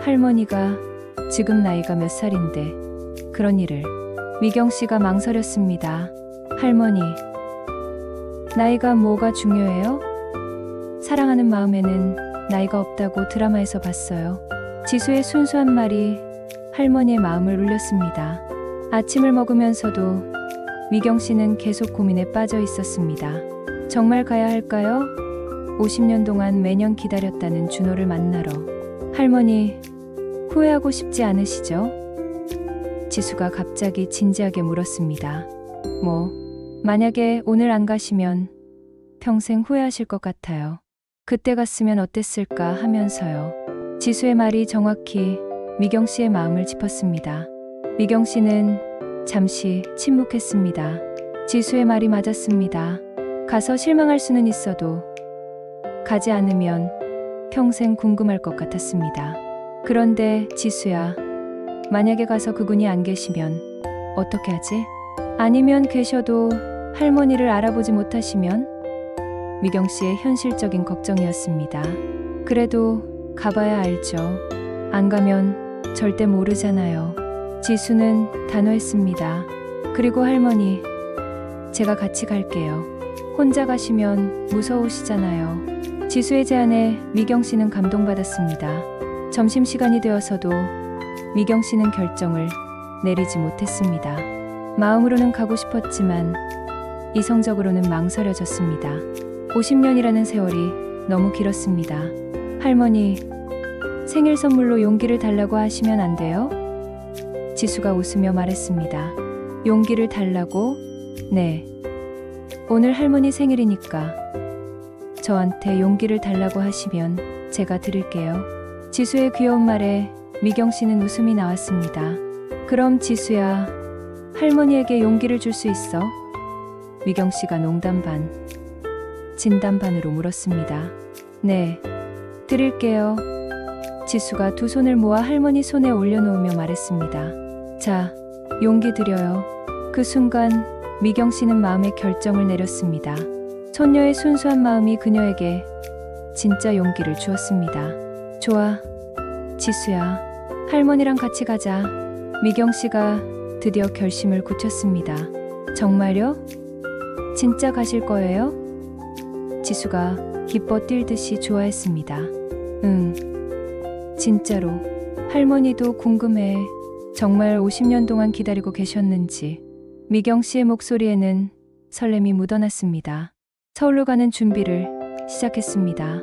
할머니가 지금 나이가 몇 살인데 그런 일을. 미경 씨가 망설였습니다. 할머니, 나이가 뭐가 중요해요? 사랑하는 마음에는 나이가 없다고 드라마에서 봤어요. 지수의 순수한 말이 할머니의 마음을 울렸습니다. 아침을 먹으면서도 미경 씨는 계속 고민에 빠져 있었습니다. 정말 가야 할까요? 50년 동안 매년 기다렸다는 준호를 만나러. 할머니, 후회하고 싶지 않으시죠? 지수가 갑자기 진지하게 물었습니다. 만약에 오늘 안 가시면 평생 후회하실 것 같아요. 그때 갔으면 어땠을까 하면서요. 지수의 말이 정확히 미경 씨의 마음을 짚었습니다. 미경 씨는 잠시 침묵했습니다. 지수의 말이 맞았습니다. 가서 실망할 수는 있어도 가지 않으면 평생 궁금할 것 같았습니다. 그런데 지수야, 만약에 가서 그분이 안 계시면 어떻게 하지? 아니면 계셔도 할머니를 알아보지 못하시면? 미경 씨의 현실적인 걱정이었습니다. 그래도 가봐야 알죠. 안 가면 절대 모르잖아요. 지수는 단호했습니다. 그리고 할머니, 제가 같이 갈게요. 혼자 가시면 무서우시잖아요. 지수의 제안에 미경 씨는 감동받았습니다. 점심시간이 되어서도 미경 씨는 결정을 내리지 못했습니다. 마음으로는 가고 싶었지만 이성적으로는 망설여졌습니다. 50년이라는 세월이 너무 길었습니다. 할머니, 생일 선물로 용기를 달라고 하시면 안 돼요? 지수가 웃으며 말했습니다. 용기를 달라고? 네. 오늘 할머니 생일이니까 저한테 용기를 달라고 하시면 제가 드릴게요. 지수의 귀여운 말에 미경 씨는 웃음이 나왔습니다. 그럼 지수야, 할머니에게 용기를 줄 수 있어? 미경 씨가 농담 반, 진담 반으로 물었습니다. 네, 드릴게요. 지수가 두 손을 모아 할머니 손에 올려놓으며 말했습니다. 자, 용기 드려요. 그 순간 미경 씨는 마음의 결정을 내렸습니다. 손녀의 순수한 마음이 그녀에게 진짜 용기를 주었습니다. 좋아, 지수야, 할머니랑 같이 가자. 미경 씨가 드디어 결심을 굳혔습니다. 정말요? 진짜 가실 거예요? 지수가 기뻐 뛸듯이 좋아했습니다. 응, 진짜로. 할머니도 궁금해. 정말 50년 동안 기다리고 계셨는지. 미경 씨의 목소리에는 설렘이 묻어났습니다. 서울로 가는 준비를 시작했습니다.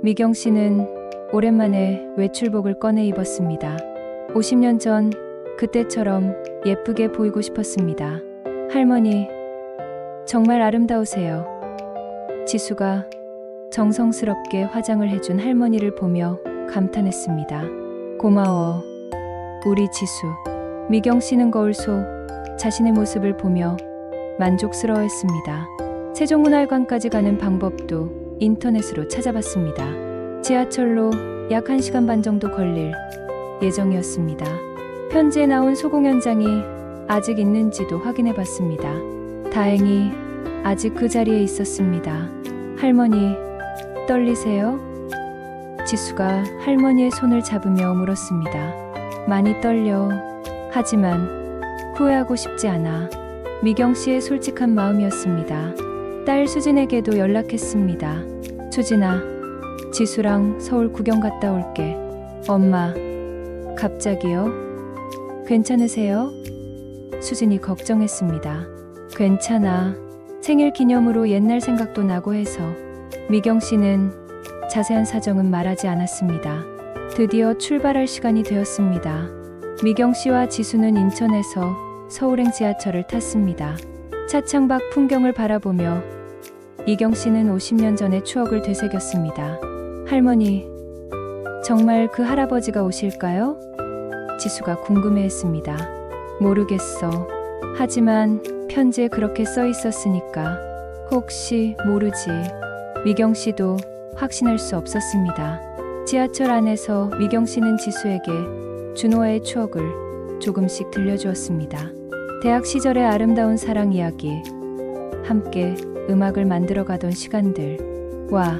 미경 씨는 오랜만에 외출복을 꺼내 입었습니다. 50년 전 그때처럼 예쁘게 보이고 싶었습니다. 할머니, 정말 아름다우세요. 지수가 정성스럽게 화장을 해준 할머니를 보며 감탄했습니다. 고마워, 우리 지수. 미경 씨는 거울 속 자신의 모습을 보며 만족스러워했습니다. 세종문화회관까지 가는 방법도 인터넷으로 찾아봤습니다. 지하철로 약 1시간 반 정도 걸릴 예정이었습니다. 편지에 나온 소공연장이 아직 있는지도 확인해 봤습니다. 다행히 아직 그 자리에 있었습니다. 할머니, 떨리세요? 지수가 할머니의 손을 잡으며 물었습니다. 많이 떨려. 하지만 후회하고 싶지 않아. 미경 씨의 솔직한 마음이었습니다. 딸 수진에게도 연락했습니다. 수진아, 지수랑 서울 구경 갔다 올게. 엄마, 갑자기요? 괜찮으세요? 수진이 걱정했습니다. 괜찮아. 생일 기념으로 옛날 생각도 나고 해서. 미경 씨는 자세한 사정은 말하지 않았습니다. 드디어 출발할 시간이 되었습니다. 미경 씨와 지수는 인천에서 서울행 지하철을 탔습니다. 차창밖 풍경을 바라보며 미경 씨는 50년 전의 추억을 되새겼습니다. 할머니, 정말 그 할아버지가 오실까요? 지수가 궁금해했습니다. 모르겠어. 하지만 편지에 그렇게 써 있었으니까. 혹시 모르지. 미경 씨도 확신할 수 없었습니다. 지하철 안에서 미경 씨는 지수에게 준호와의 추억을 조금씩 들려주었습니다. 대학 시절의 아름다운 사랑 이야기, 함께 음악을 만들어 가던 시간들. 와,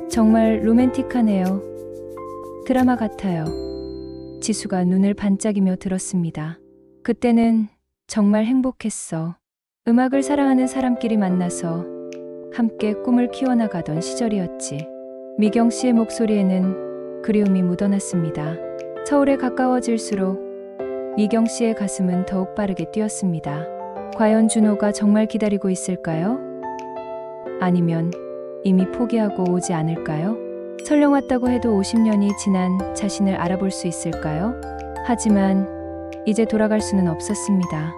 정말 로맨틱하네요. 드라마 같아요. 지수가 눈을 반짝이며 들었습니다. 그때는 정말 행복했어. 음악을 사랑하는 사람끼리 만나서 함께 꿈을 키워나가던 시절이었지. 미경 씨의 목소리에는 그리움이 묻어났습니다. 서울에 가까워질수록 미경 씨의 가슴은 더욱 빠르게 뛰었습니다. 과연 준호가 정말 기다리고 있을까요? 아니면 이미 포기하고 오지 않을까요? 설령 왔다고 해도 50년이 지난 자신을 알아볼 수 있을까요? 하지만 이제 돌아갈 수는 없었습니다.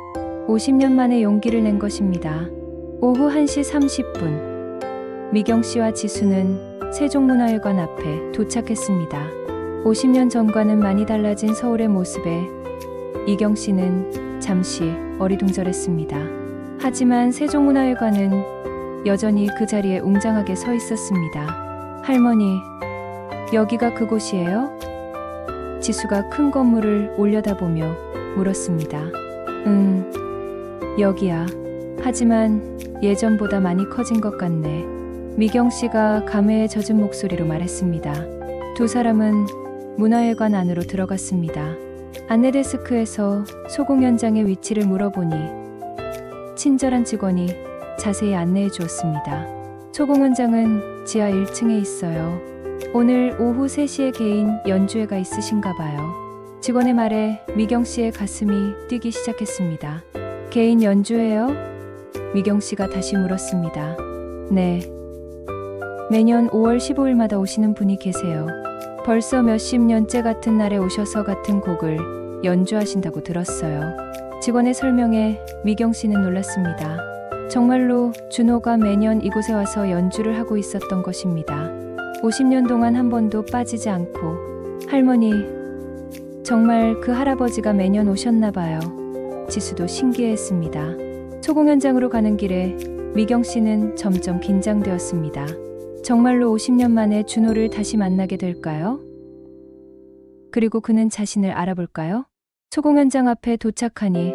50년 만에 용기를 낸 것입니다. 오후 1시 30분, 미경 씨와 지수는 세종문화회관 앞에 도착했습니다. 50년 전과는 많이 달라진 서울의 모습에 미경 씨는 잠시 어리둥절했습니다. 하지만 세종문화회관은 여전히 그 자리에 웅장하게 서 있었습니다. 할머니, 여기가 그곳이에요? 지수가 큰 건물을 올려다보며 물었습니다. 여기야. 하지만 예전보다 많이 커진 것 같네. 미경 씨가 감회에 젖은 목소리로 말했습니다. 두 사람은 문화회관 안으로 들어갔습니다. 안내데스크에서 소공연장의 위치를 물어보니 친절한 직원이 자세히 안내해 주었습니다. 소공연장은 지하 1층에 있어요. 오늘 오후 3시에 개인 연주회가 있으신가 봐요. 직원의 말에 미경 씨의 가슴이 뛰기 시작했습니다. 개인 연주회요? 미경 씨가 다시 물었습니다. 네. 매년 5월 15일마다 오시는 분이 계세요. 벌써 몇십 년째 같은 날에 오셔서 같은 곡을 연주하신다고 들었어요. 직원의 설명에 미경 씨는 놀랐습니다. 정말로 준호가 매년 이곳에 와서 연주를 하고 있었던 것입니다. 50년 동안 한 번도 빠지지 않고. 할머니, 정말 그 할아버지가 매년 오셨나 봐요. 지수도 신기해했습니다. 소공연장으로 가는 길에 미경 씨는 점점 긴장되었습니다. 정말로 50년 만에 준호를 다시 만나게 될까요? 그리고 그는 자신을 알아볼까요? 소공연장 앞에 도착하니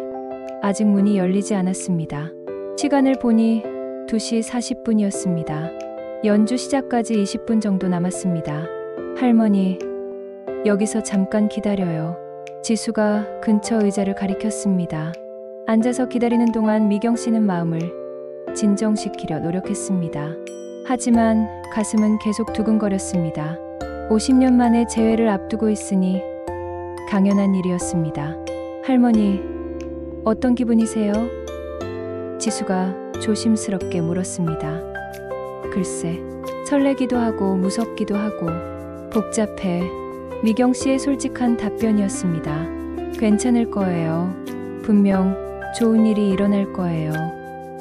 아직 문이 열리지 않았습니다. 시간을 보니 2시 40분이었습니다. 연주 시작까지 20분 정도 남았습니다. 할머니, 여기서 잠깐 기다려요. 지수가 근처 의자를 가리켰습니다. 앉아서 기다리는 동안 미경 씨는 마음을 진정시키려 노력했습니다. 하지만 가슴은 계속 두근거렸습니다. 50년 만에 재회를 앞두고 있으니 당연한 일이었습니다. 할머니, 어떤 기분이세요? 지수가 조심스럽게 물었습니다. 글쎄, 설레기도 하고 무섭기도 하고 복잡해. 미경 씨의 솔직한 답변이었습니다. 괜찮을 거예요. 분명 좋은 일이 일어날 거예요.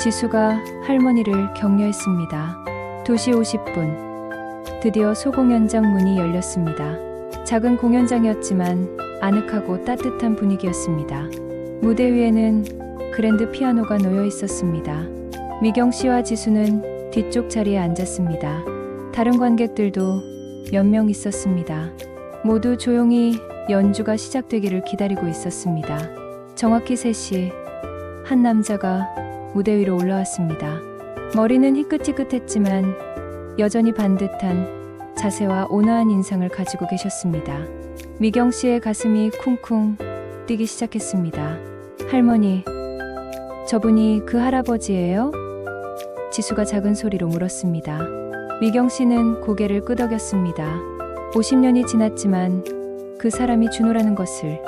지수가 할머니를 격려했습니다. 2시 50분, 드디어 소공연장 문이 열렸습니다. 작은 공연장이었지만 아늑하고 따뜻한 분위기였습니다. 무대 위에는 그랜드 피아노가 놓여 있었습니다. 미경 씨와 지수는 뒤쪽 자리에 앉았습니다. 다른 관객들도 몇 명 있었습니다. 모두 조용히 연주가 시작되기를 기다리고 있었습니다. 정확히 3시 한 남자가 무대 위로 올라왔습니다. 머리는 희끗희끗했지만 여전히 반듯한 자세와 온화한 인상을 가지고 계셨습니다. 미경 씨의 가슴이 쿵쿵 뛰기 시작했습니다. 할머니, 저분이 그 할아버지예요? 지수가 작은 소리로 물었습니다. 미경 씨는 고개를 끄덕였습니다. 50년이 지났지만 그 사람이 준호라는 것을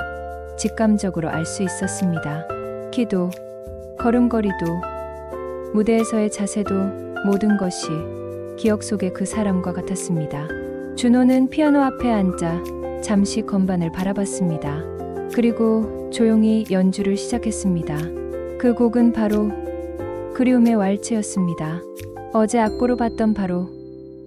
직감적으로 알 수 있었습니다. 키도, 걸음걸이도, 무대에서의 자세도 모든 것이 기억 속의 그 사람과 같았습니다. 준호는 피아노 앞에 앉아 잠시 건반을 바라봤습니다. 그리고 조용히 연주를 시작했습니다. 그 곡은 바로 그리움의 왈츠였습니다. 어제 악보로 봤던 바로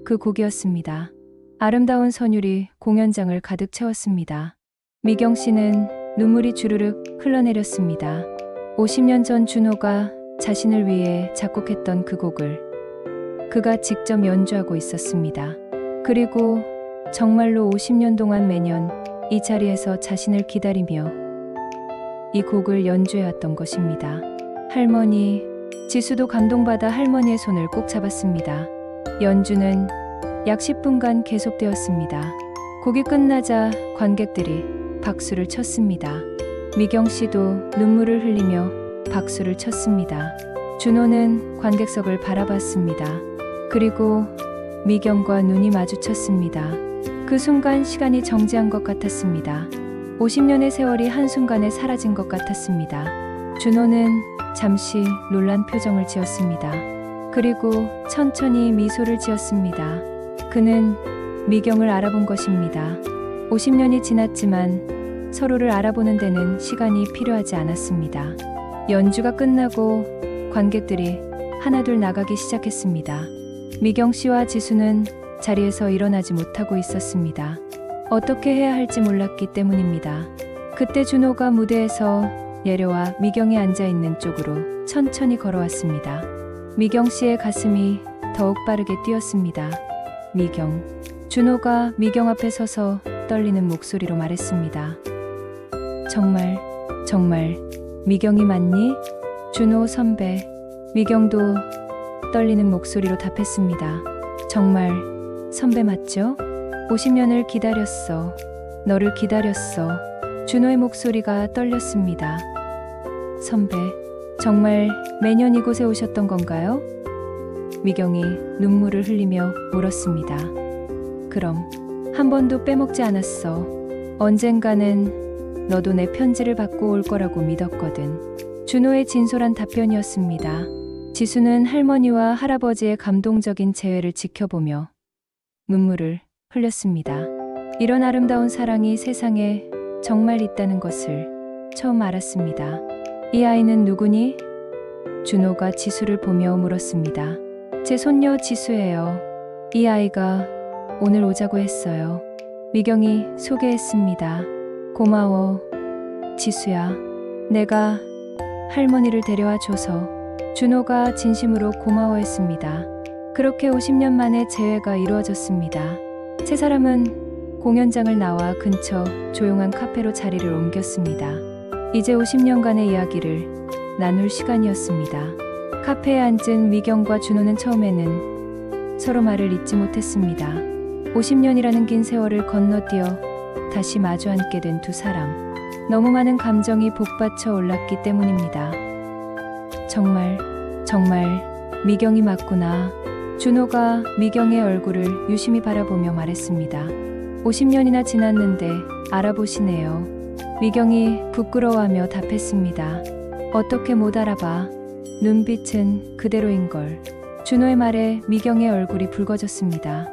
그 곡이었습니다. 아름다운 선율이 공연장을 가득 채웠습니다. 미경 씨는 눈물이 주르륵 흘러내렸습니다. 50년 전 준호가 자신을 위해 작곡했던 그 곡을 그가 직접 연주하고 있었습니다. 그리고 정말로 50년 동안 매년 이 자리에서 자신을 기다리며 이 곡을 연주해왔던 것입니다. 할머니, 지수도 감동받아 할머니의 손을 꼭 잡았습니다. 연주는 약 10분간 계속되었습니다. 곡이 끝나자 관객들이 박수를 쳤습니다. 미경 씨도 눈물을 흘리며 박수를 쳤습니다. 준호는 관객석을 바라봤습니다. 그리고 미경과 눈이 마주쳤습니다. 그 순간 시간이 정지한 것 같았습니다. 50년의 세월이 한순간에 사라진 것 같았습니다. 준호는 잠시 놀란 표정을 지었습니다. 그리고 천천히 미소를 지었습니다. 그는 미경을 알아본 것입니다. 50년이 지났지만 서로를 알아보는 데는 시간이 필요하지 않았습니다. 연주가 끝나고 관객들이 하나둘 나가기 시작했습니다. 미경 씨와 지수는 자리에서 일어나지 못하고 있었습니다. 어떻게 해야 할지 몰랐기 때문입니다. 그때 준호가 무대에서 예려와 미경이 앉아있는 쪽으로 천천히 걸어왔습니다. 미경 씨의 가슴이 더욱 빠르게 뛰었습니다. 미경. 준호가 미경 앞에 서서 떨리는 목소리로 말했습니다. 정말 미경이 맞니? 준호 선배. 미경도 떨리는 목소리로 답했습니다. 정말 선배 맞죠? 50년을 기다렸어. 너를 기다렸어. 준호의 목소리가 떨렸습니다. 선배, 정말 매년 이곳에 오셨던 건가요? 미경이 눈물을 흘리며 물었습니다. 그럼 한 번도 빼먹지 않았어. 언젠가는 너도 내 편지를 받고 올 거라고 믿었거든. 준호의 진솔한 답변이었습니다. 지수는 할머니와 할아버지의 감동적인 재회를 지켜보며 눈물을 흘렸습니다. 이런 아름다운 사랑이 세상에 정말 있다는 것을 처음 알았습니다. 이 아이는 누구니? 준호가 지수를 보며 물었습니다. 제 손녀 지수예요. 이 아이가 오늘 오자고 했어요. 미경이 소개했습니다. 고마워, 지수야. 내가 할머니를 데려와 줘서. 준호가 진심으로 고마워했습니다. 그렇게 50년 만에 재회가 이루어졌습니다. 세 사람은 공연장을 나와 근처 조용한 카페로 자리를 옮겼습니다. 이제 50년간의 이야기를 나눌 시간이었습니다. 카페에 앉은 미경과 준호는 처음에는 서로 말을 잇지 못했습니다. 50년이라는 긴 세월을 건너뛰어 다시 마주 앉게 된 두 사람. 너무 많은 감정이 복받쳐 올랐기 때문입니다. 정말 미경이 맞구나. 준호가 미경의 얼굴을 유심히 바라보며 말했습니다. 50년이나 지났는데 알아보시네요. 미경이 부끄러워하며 답했습니다. 어떻게 못 알아봐. 눈빛은 그대로인걸. 준호의 말에 미경의 얼굴이 붉어졌습니다.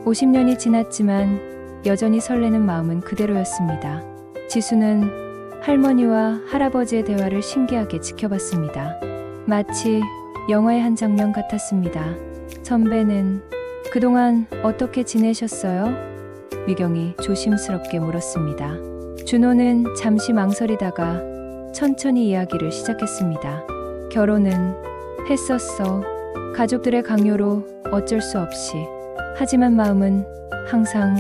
50년이 지났지만 여전히 설레는 마음은 그대로였습니다. 지수는 할머니와 할아버지의 대화를 신기하게 지켜봤습니다. 마치 영화의 한 장면 같았습니다. 선배는 그동안 어떻게 지내셨어요? 미경이 조심스럽게 물었습니다. 준호는 잠시 망설이다가 천천히 이야기를 시작했습니다. 결혼은 했었어. 가족들의 강요로 어쩔 수 없이. 하지만 마음은 항상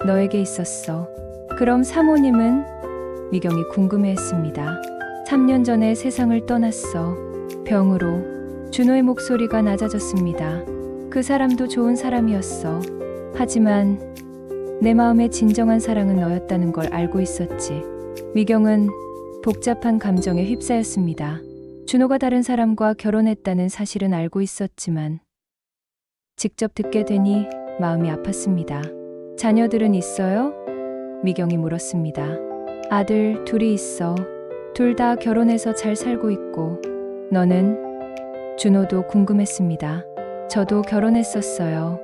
너에게 있었어. 그럼 사모님은? 미경이 궁금해했습니다. 3년 전에 세상을 떠났어. 병으로. 준호의 목소리가 낮아졌습니다. 그 사람도 좋은 사람이었어. 하지만 내 마음의 진정한 사랑은 너였다는 걸 알고 있었지. 미경은 복잡한 감정에 휩싸였습니다. 준호가 다른 사람과 결혼했다는 사실은 알고 있었지만 직접 듣게 되니 마음이 아팠습니다. 자녀들은 있어요? 미경이 물었습니다. 아들 둘이 있어. 둘 다 결혼해서 잘 살고 있고. 너는? 준호도 궁금했습니다. 저도 결혼했었어요.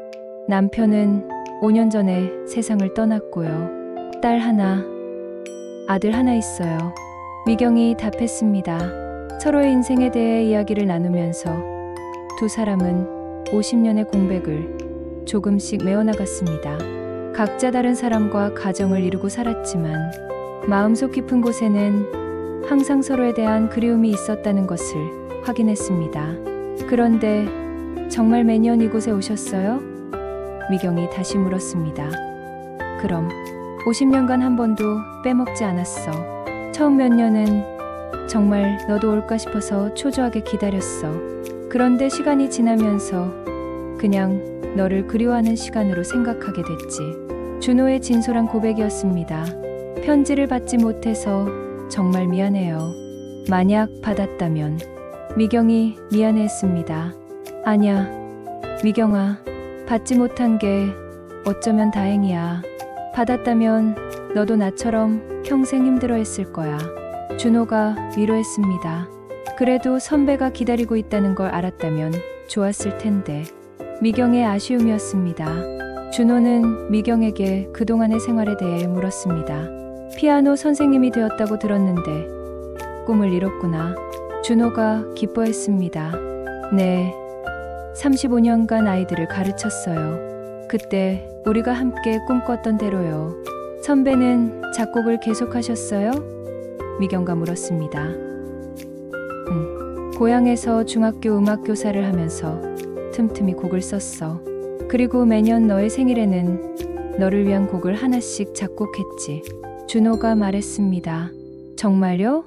남편은 5년 전에 세상을 떠났고요. 딸 하나, 아들 하나 있어요. 미경이 답했습니다. 서로의 인생에 대해 이야기를 나누면서 두 사람은 50년의 공백을 조금씩 메워나갔습니다. 각자 다른 사람과 가정을 이루고 살았지만 마음속 깊은 곳에는 항상 서로에 대한 그리움이 있었다는 것을 확인했습니다. 그런데 정말 매년 이곳에 오셨어요? 미경이 다시 물었습니다. 그럼 50년간 한 번도 빼먹지 않았어. 처음 몇 년은 정말 너도 올까 싶어서 초조하게 기다렸어. 그런데 시간이 지나면서 그냥 너를 그리워하는 시간으로 생각하게 됐지. 준호의 진솔한 고백이었습니다. 편지를 받지 못해서 정말 미안해요. 만약 받았다면. 미경이 미안해했습니다. 아니야, 미경아. 받지 못한 게 어쩌면 다행이야. 받았다면 너도 나처럼 평생 힘들어했을 거야. 준호가 위로했습니다. 그래도 선배가 기다리고 있다는 걸 알았다면 좋았을 텐데. 미경의 아쉬움이었습니다. 준호는 미경에게 그동안의 생활에 대해 물었습니다. 피아노 선생님이 되었다고 들었는데 꿈을 이뤘구나. 준호가 기뻐했습니다. 네, 35년간 아이들을 가르쳤어요. 그때 우리가 함께 꿈꿨던 대로요. 선배는 작곡을 계속하셨어요? 미경과 물었습니다. 고향에서 중학교 음악 교사를 하면서 틈틈이 곡을 썼어. 그리고 매년 너의 생일에는 너를 위한 곡을 하나씩 작곡했지. 준호가 말했습니다. 정말요?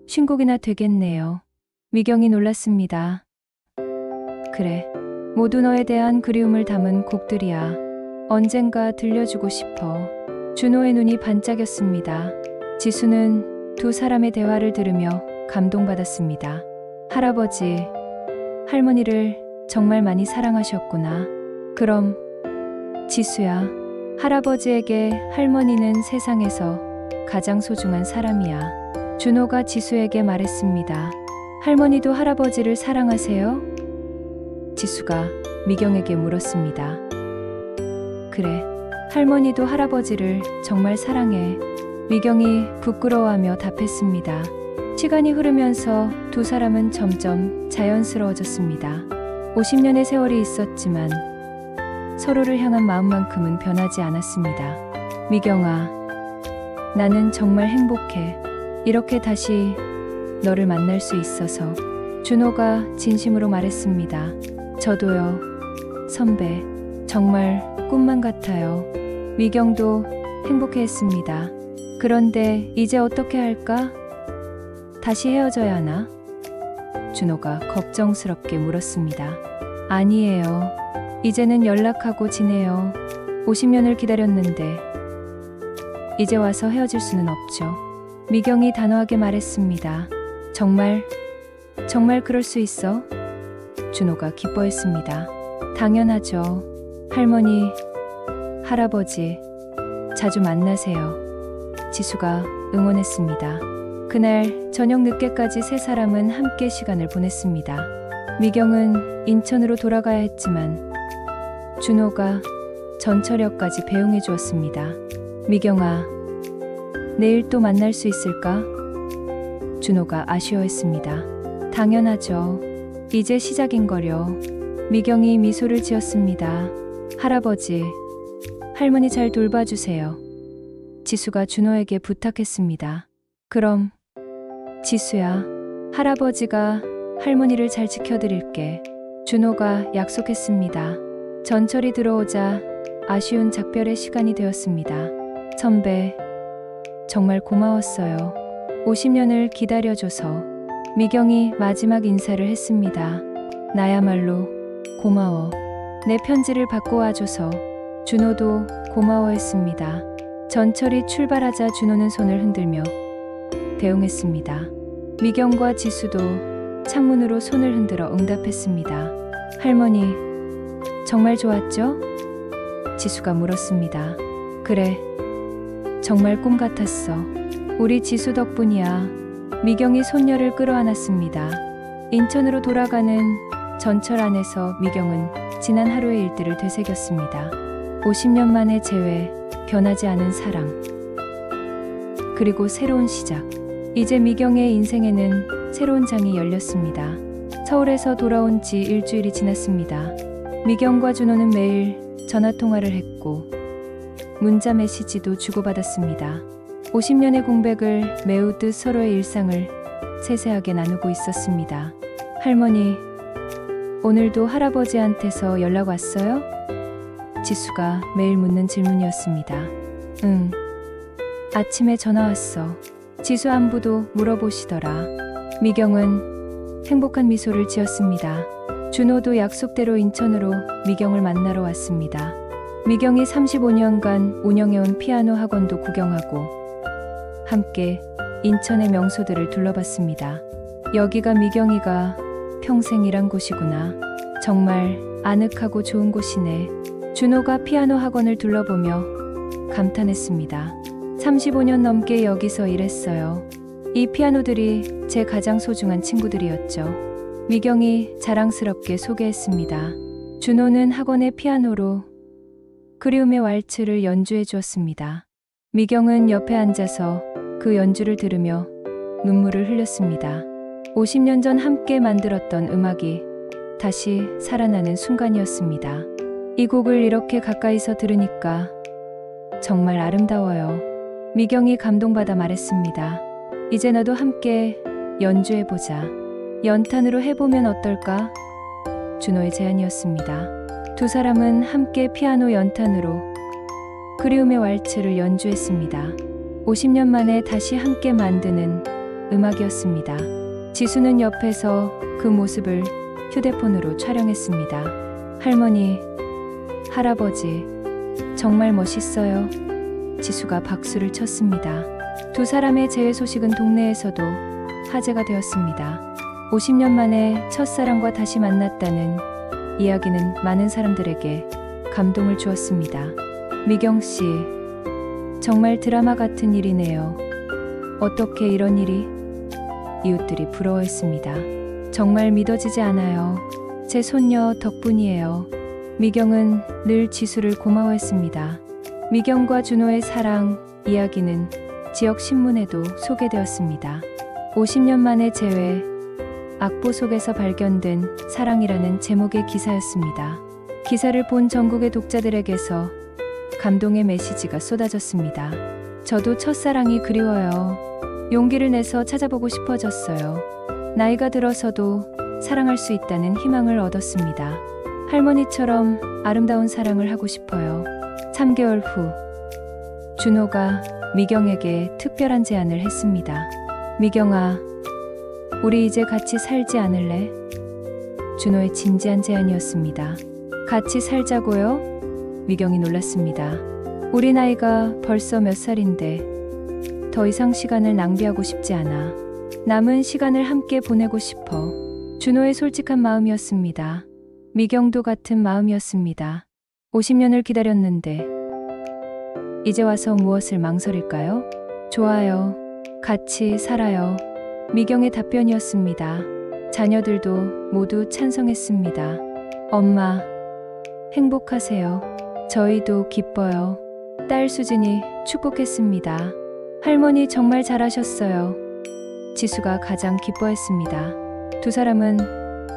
신곡이나 되겠네요. 미경이 놀랐습니다. 그래, 모두 너에 대한 그리움을 담은 곡들이야. 언젠가 들려주고 싶어. 준호의 눈이 반짝였습니다. 지수는 두 사람의 대화를 들으며 감동받았습니다. 할아버지, 할머니를 정말 많이 사랑하셨구나. 그럼 지수야, 할아버지에게 할머니는 세상에서 가장 소중한 사람이야. 준호가 지수에게 말했습니다. 할머니도 할아버지를 사랑하세요? 지수가 미경에게 물었습니다. 그래, 할머니도 할아버지를 정말 사랑해. 미경이 부끄러워하며 답했습니다. 시간이 흐르면서 두 사람은 점점 자연스러워졌습니다. 50년의 세월이 있었지만 서로를 향한 마음만큼은 변하지 않았습니다. 미경아, 나는 정말 행복해. 이렇게 다시 너를 만날 수 있어서. 준호가 진심으로 말했습니다. 저도요, 선배. 정말 꿈만 같아요. 미경도 행복해했습니다. 그런데 이제 어떻게 할까? 다시 헤어져야 하나? 준호가 걱정스럽게 물었습니다. 아니에요. 이제는 연락하고 지내요. 50년을 기다렸는데 이제 와서 헤어질 수는 없죠. 미경이 단호하게 말했습니다. 정말 그럴 수 있어? 준호가 기뻐했습니다. 당연하죠. 할머니, 할아버지, 자주 만나세요. 지수가 응원했습니다. 그날 저녁 늦게까지 세 사람은 함께 시간을 보냈습니다. 미경은 인천으로 돌아가야 했지만 준호가 전철역까지 배웅해 주었습니다. 미경아, 내일 또 만날 수 있을까? 준호가 아쉬워했습니다. 당연하죠. 이제 시작인걸요. 미경이 미소를 지었습니다. 할아버지, 할머니 잘 돌봐주세요. 지수가 준호에게 부탁했습니다. 그럼 지수야, 할아버지가 할머니를 잘 지켜드릴게. 준호가 약속했습니다. 전철이 들어오자 아쉬운 작별의 시간이 되었습니다. 선배, 정말 고마웠어요. 50년을 기다려줘서 미경이 마지막 인사를 했습니다. 나야말로 고마워. 내 편지를 받고 와줘서. 준호도 고마워했습니다. 전철이 출발하자 준호는 손을 흔들며 대응했습니다. 미경과 지수도 창문으로 손을 흔들어 응답했습니다. 할머니, 정말 좋았죠? 지수가 물었습니다. 그래, 정말 꿈 같았어. 우리 지수 덕분이야. 미경이 손녀를 끌어안았습니다. 인천으로 돌아가는 전철 안에서 미경은 지난 하루의 일들을 되새겼습니다. 50년 만의 재회, 변하지 않은 사랑, 그리고 새로운 시작. 이제 미경의 인생에는 새로운 장이 열렸습니다. 서울에서 돌아온 지 일주일이 지났습니다. 미경과 준호는 매일 전화통화를 했고 문자 메시지도 주고받았습니다. 50년의 공백을 메우듯 서로의 일상을 세세하게 나누고 있었습니다. 할머니, 오늘도 할아버지한테서 연락 왔어요? 지수가 매일 묻는 질문이었습니다. 응. 아침에 전화 왔어. 지수 안부도 물어보시더라. 미경은 행복한 미소를 지었습니다. 준호도 약속대로 인천으로 미경을 만나러 왔습니다. 미경이 35년간 운영해온 피아노 학원도 구경하고 함께 인천의 명소들을 둘러봤습니다. 여기가 미경이가 평생 일한 곳이구나. 정말 아늑하고 좋은 곳이네. 준호가 피아노 학원을 둘러보며 감탄했습니다. 35년 넘게 여기서 일했어요. 이 피아노들이 제 가장 소중한 친구들이었죠. 미경이 자랑스럽게 소개했습니다. 준호는 학원의 피아노로 그리움의 왈츠를 연주해 주었습니다. 미경은 옆에 앉아서 그 연주를 들으며 눈물을 흘렸습니다. 50년 전 함께 만들었던 음악이 다시 살아나는 순간이었습니다. 이 곡을 이렇게 가까이서 들으니까 정말 아름다워요. 미경이 감동받아 말했습니다. 이제 너도 함께 연주해보자. 연탄으로 해보면 어떨까? 준호의 제안이었습니다. 두 사람은 함께 피아노 연탄으로 그리움의 왈츠를 연주했습니다. 50년 만에 다시 함께 만드는 음악이었습니다. 지수는 옆에서 그 모습을 휴대폰으로 촬영했습니다. 할머니, 할아버지, 정말 멋있어요. 지수가 박수를 쳤습니다. 두 사람의 재회 소식은 동네에서도 화제가 되었습니다. 50년 만에 첫사랑과 다시 만났다는 이야기는 많은 사람들에게 감동을 주었습니다. 미경 씨, 정말 드라마 같은 일이네요. 어떻게 이런 일이? 이웃들이 부러워했습니다. 정말 믿어지지 않아요. 제 손녀 덕분이에요. 미경은 늘 지수를 고마워했습니다. 미경과 준호의 사랑 이야기는 지역 신문에도 소개되었습니다. 50년 만의 재회, 악보 속에서 발견된 사랑이라는 제목의 기사였습니다. 기사를 본 전국의 독자들에게서 감동의 메시지가 쏟아졌습니다. 저도 첫사랑이 그리워요. 용기를 내서 찾아보고 싶어졌어요. 나이가 들어서도 사랑할 수 있다는 희망을 얻었습니다. 할머니처럼 아름다운 사랑을 하고 싶어요. 3개월 후, 준호가 미경에게 특별한 제안을 했습니다. 미경아, 우리 이제 같이 살지 않을래? 준호의 진지한 제안이었습니다. 같이 살자고요? 미경이 놀랐습니다. 우리 나이가 벌써 몇 살인데 더 이상 시간을 낭비하고 싶지 않아. 남은 시간을 함께 보내고 싶어. 준호의 솔직한 마음이었습니다. 미경도 같은 마음이었습니다. 50년을 기다렸는데 이제 와서 무엇을 망설일까요? 좋아요. 같이 살아요. 미경의 답변이었습니다. 자녀들도 모두 찬성했습니다. 엄마, 행복하세요. 저희도 기뻐요. 딸 수진이 축복했습니다. 할머니 정말 잘하셨어요. 지수가 가장 기뻐했습니다. 두 사람은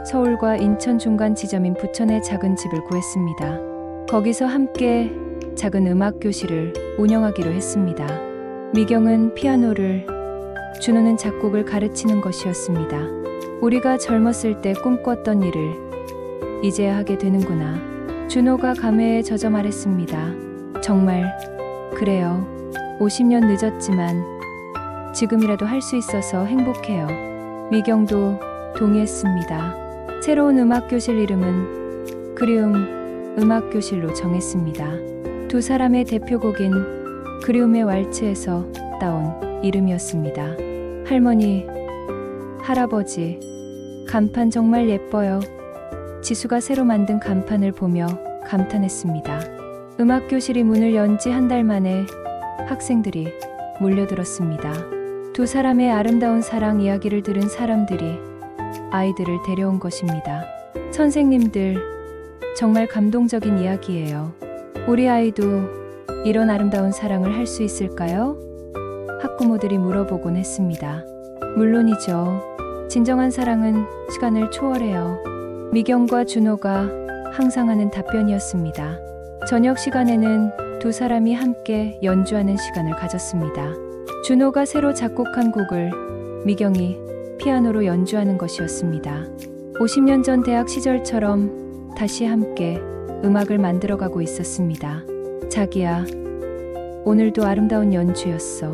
서울과 인천 중간 지점인 부천에 작은 집을 구했습니다. 거기서 함께 작은 음악 교실을 운영하기로 했습니다. 미경은 피아노를, 준호는 작곡을 가르치는 것이었습니다. 우리가 젊었을 때 꿈꿨던 일을 이제야 하게 되는구나. 준호가 감회에 젖어 말했습니다. 정말 그래요. 50년 늦었지만 지금이라도 할 수 있어서 행복해요. 미경도 동의했습니다. 새로운 음악교실 이름은 그리움 음악교실로 정했습니다. 두 사람의 대표곡인 그리움의 왈츠에서 따온 이름이었습니다. 할머니, 할아버지, 간판 정말 예뻐요. 지수가 새로 만든 간판을 보며 감탄했습니다. 음악교실이 문을 연 지 한 달 만에 학생들이 몰려들었습니다. 두 사람의 아름다운 사랑 이야기를 들은 사람들이 아이들을 데려온 것입니다. 선생님들, 정말 감동적인 이야기예요. 우리 아이도 이런 아름다운 사랑을 할 수 있을까요? 학부모들이 물어보곤 했습니다. 물론이죠. 진정한 사랑은 시간을 초월해요. 미경과 준호가 항상 하는 답변이었습니다. 저녁 시간에는 두 사람이 함께 연주하는 시간을 가졌습니다. 준호가 새로 작곡한 곡을 미경이 피아노로 연주하는 것이었습니다. 50년 전 대학 시절처럼 다시 함께 음악을 만들어가고 있었습니다. 자기야, 오늘도 아름다운 연주였어.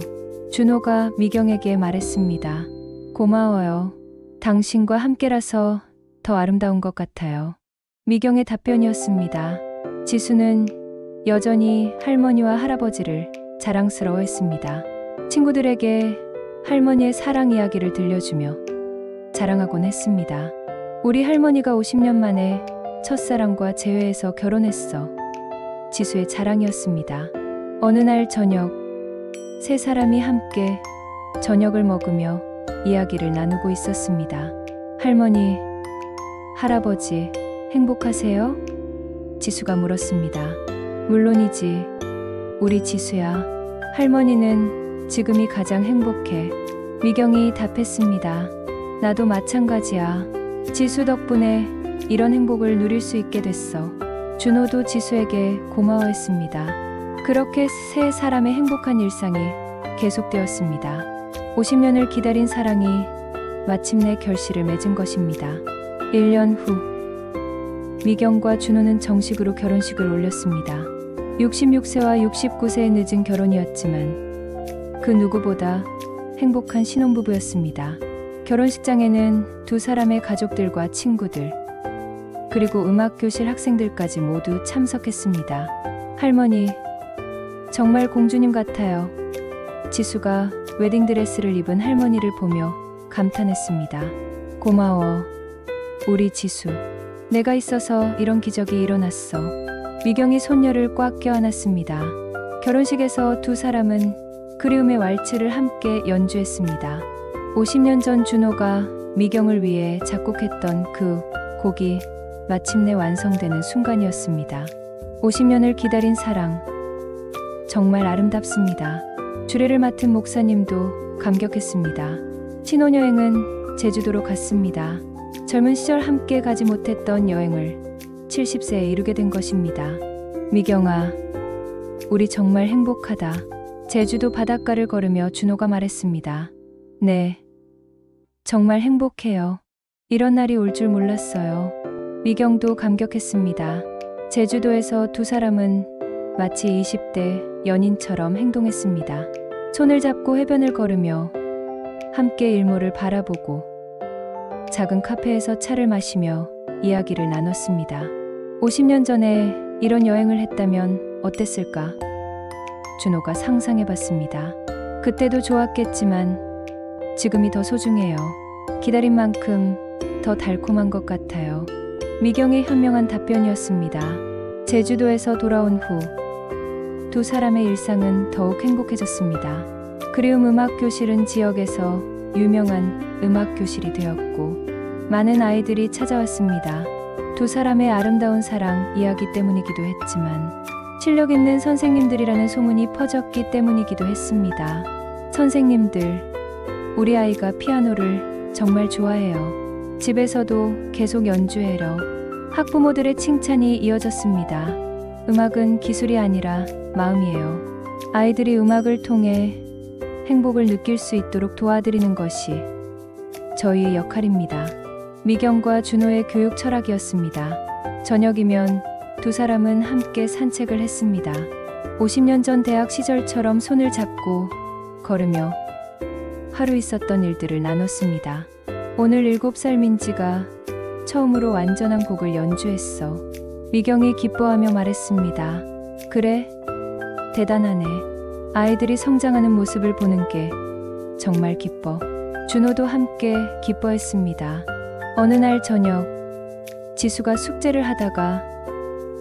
준호가 미경에게 말했습니다. 고마워요. 당신과 함께라서 더 아름다운 것 같아요. 미경의 답변이었습니다. 지수는 여전히 할머니와 할아버지를 자랑스러워했습니다. 친구들에게 할머니의 사랑 이야기를 들려주며 자랑하곤 했습니다. 우리 할머니가 50년 만에 첫사랑과 재회해서 결혼했어. 지수의 자랑이었습니다. 어느 날 저녁, 세 사람이 함께 저녁을 먹으며 이야기를 나누고 있었습니다. 할머니, 할아버지, 행복하세요? 지수가 물었습니다. 물론이지. 우리 지수야. 할머니는 지금이 가장 행복해. 미경이 답했습니다. 나도 마찬가지야. 지수 덕분에 이런 행복을 누릴 수 있게 됐어. 준호도 지수에게 고마워했습니다. 그렇게 세 사람의 행복한 일상이 계속되었습니다. 50년을 기다린 사랑이 마침내 결실을 맺은 것입니다. 1년 후, 미경과 준호는 정식으로 결혼식을 올렸습니다. 66세와 69세의 늦은 결혼이었지만 그 누구보다 행복한 신혼부부였습니다. 결혼식장에는 두 사람의 가족들과 친구들, 그리고 음악교실 학생들까지 모두 참석했습니다. 할머니, 정말 공주님 같아요. 지수가 웨딩드레스를 입은 할머니를 보며 감탄했습니다. 고마워, 우리 지수. 내가 있어서 이런 기적이 일어났어. 미경이 손녀를 꽉 껴안았습니다. 결혼식에서 두 사람은 그리움의 왈츠를 함께 연주했습니다. 50년 전 준호가 미경을 위해 작곡했던 그 곡이 마침내 완성되는 순간이었습니다. 50년을 기다린 사랑, 정말 아름답습니다. 주례를 맡은 목사님도 감격했습니다. 신혼여행은 제주도로 갔습니다. 젊은 시절 함께 가지 못했던 여행을 70세에 이루게 된 것입니다. 미경아, 우리 정말 행복하다. 제주도 바닷가를 걸으며 준호가 말했습니다. 네, 정말 행복해요. 이런 날이 올 줄 몰랐어요. 미경도 감격했습니다. 제주도에서 두 사람은 마치 20대 연인처럼 행동했습니다. 손을 잡고 해변을 걸으며 함께 일몰을 바라보고 작은 카페에서 차를 마시며 이야기를 나눴습니다. 50년 전에 이런 여행을 했다면 어땠을까? 준호가 상상해봤습니다. 그때도 좋았겠지만 지금이 더 소중해요. 기다린 만큼 더 달콤한 것 같아요. 미경의 현명한 답변이었습니다. 제주도에서 돌아온 후 두 사람의 일상은 더욱 행복해졌습니다. 그리움 음악교실은 지역에서 유명한 음악교실이 되었고 많은 아이들이 찾아왔습니다. 두 사람의 아름다운 사랑 이야기 때문이기도 했지만 실력 있는 선생님들이라는 소문이 퍼졌기 때문이기도 했습니다. 선생님들, 우리 아이가 피아노를 정말 좋아해요. 집에서도 계속 연주해요. 학부모들의 칭찬이 이어졌습니다. 음악은 기술이 아니라 마음이에요. 아이들이 음악을 통해 행복을 느낄 수 있도록 도와드리는 것이 저희의 역할입니다. 미경과 준호의 교육 철학이었습니다. 저녁이면 두 사람은 함께 산책을 했습니다. 50년 전 대학 시절처럼 손을 잡고 걸으며 하루 있었던 일들을 나눴습니다. 오늘 7살 민지가 처음으로 완전한 곡을 연주했어. 미경이 기뻐하며 말했습니다. 그래, 대단하네. 아이들이 성장하는 모습을 보는 게 정말 기뻐. 준호도 함께 기뻐했습니다. 어느 날 저녁, 지수가 숙제를 하다가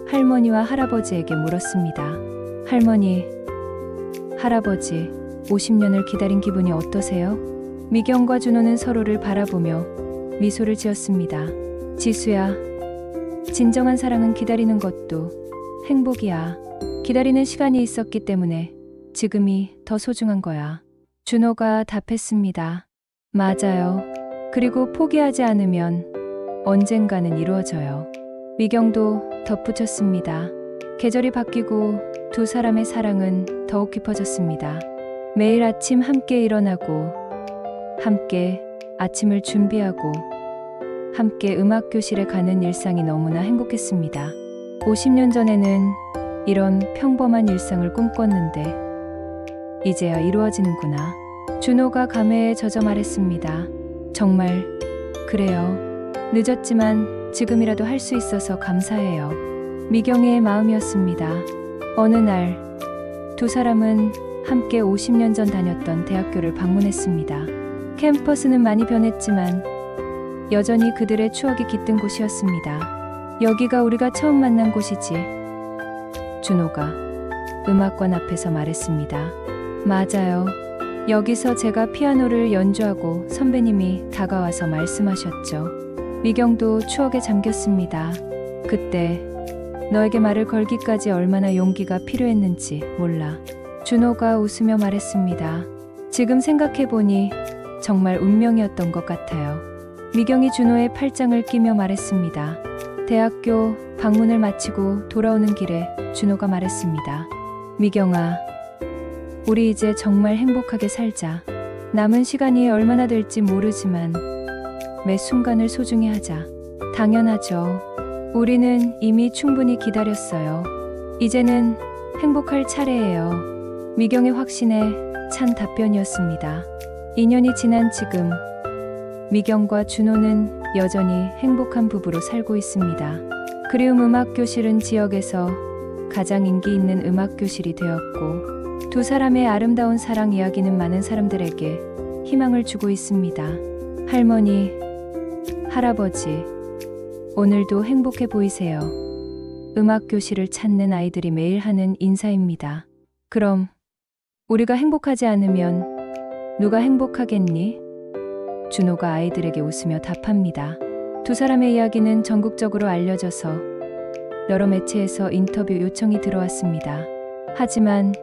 할머니와 할아버지에게 물었습니다. 할머니, 할아버지, 50년을 기다린 기분이 어떠세요? 미경과 준호는 서로를 바라보며 미소를 지었습니다. 지수야, 진정한 사랑은 기다리는 것도 행복이야. 기다리는 시간이 있었기 때문에 지금이 더 소중한 거야. 준호가 답했습니다. 맞아요. 그리고 포기하지 않으면 언젠가는 이루어져요. 미경도 덧붙였습니다. 계절이 바뀌고 두 사람의 사랑은 더욱 깊어졌습니다. 매일 아침 함께 일어나고, 함께 아침을 준비하고, 함께 음악교실에 가는 일상이 너무나 행복했습니다. 50년 전에는 이런 평범한 일상을 꿈꿨는데 이제야 이루어지는구나. 준호가 감회에 젖어 말했습니다. 정말 그래요. 늦었지만 지금이라도 할 수 있어서 감사해요. 미경의 마음이었습니다. 어느 날 두 사람은 함께 50년 전 다녔던 대학교를 방문했습니다. 캠퍼스는 많이 변했지만 여전히 그들의 추억이 깃든 곳이었습니다. 여기가 우리가 처음 만난 곳이지. 준호가 음악관 앞에서 말했습니다. 맞아요. 여기서 제가 피아노를 연주하고 선배님이 다가와서 말씀하셨죠. 미경도 추억에 잠겼습니다. 그때 너에게 말을 걸기까지 얼마나 용기가 필요했는지 몰라. 준호가 웃으며 말했습니다. 지금 생각해보니 정말 운명이었던 것 같아요. 미경이 준호의 팔짱을 끼며 말했습니다. 대학교 방문을 마치고 돌아오는 길에 준호가 말했습니다. 미경아, 우리 이제 정말 행복하게 살자. 남은 시간이 얼마나 될지 모르지만 매 순간을 소중히 하자. 당연하죠. 우리는 이미 충분히 기다렸어요. 이제는 행복할 차례예요. 미경의 확신에 찬 답변이었습니다. 2년이 지난 지금 미경과 준호는 여전히 행복한 부부로 살고 있습니다. 그리움 음악교실은 지역에서 가장 인기 있는 음악교실이 되었고 두 사람의 아름다운 사랑 이야기는 많은 사람들에게 희망을 주고 있습니다. 할머니, 할아버지, 오늘도 행복해 보이세요. 음악교실을 찾는 아이들이 매일 하는 인사입니다. 그럼 우리가 행복하지 않으면 누가 행복하겠니? 준호가 아이들에게 웃으며 답합니다. 두 사람의 이야기는 전국적으로 알려져서 여러 매체에서 인터뷰 요청이 들어왔습니다. 하지만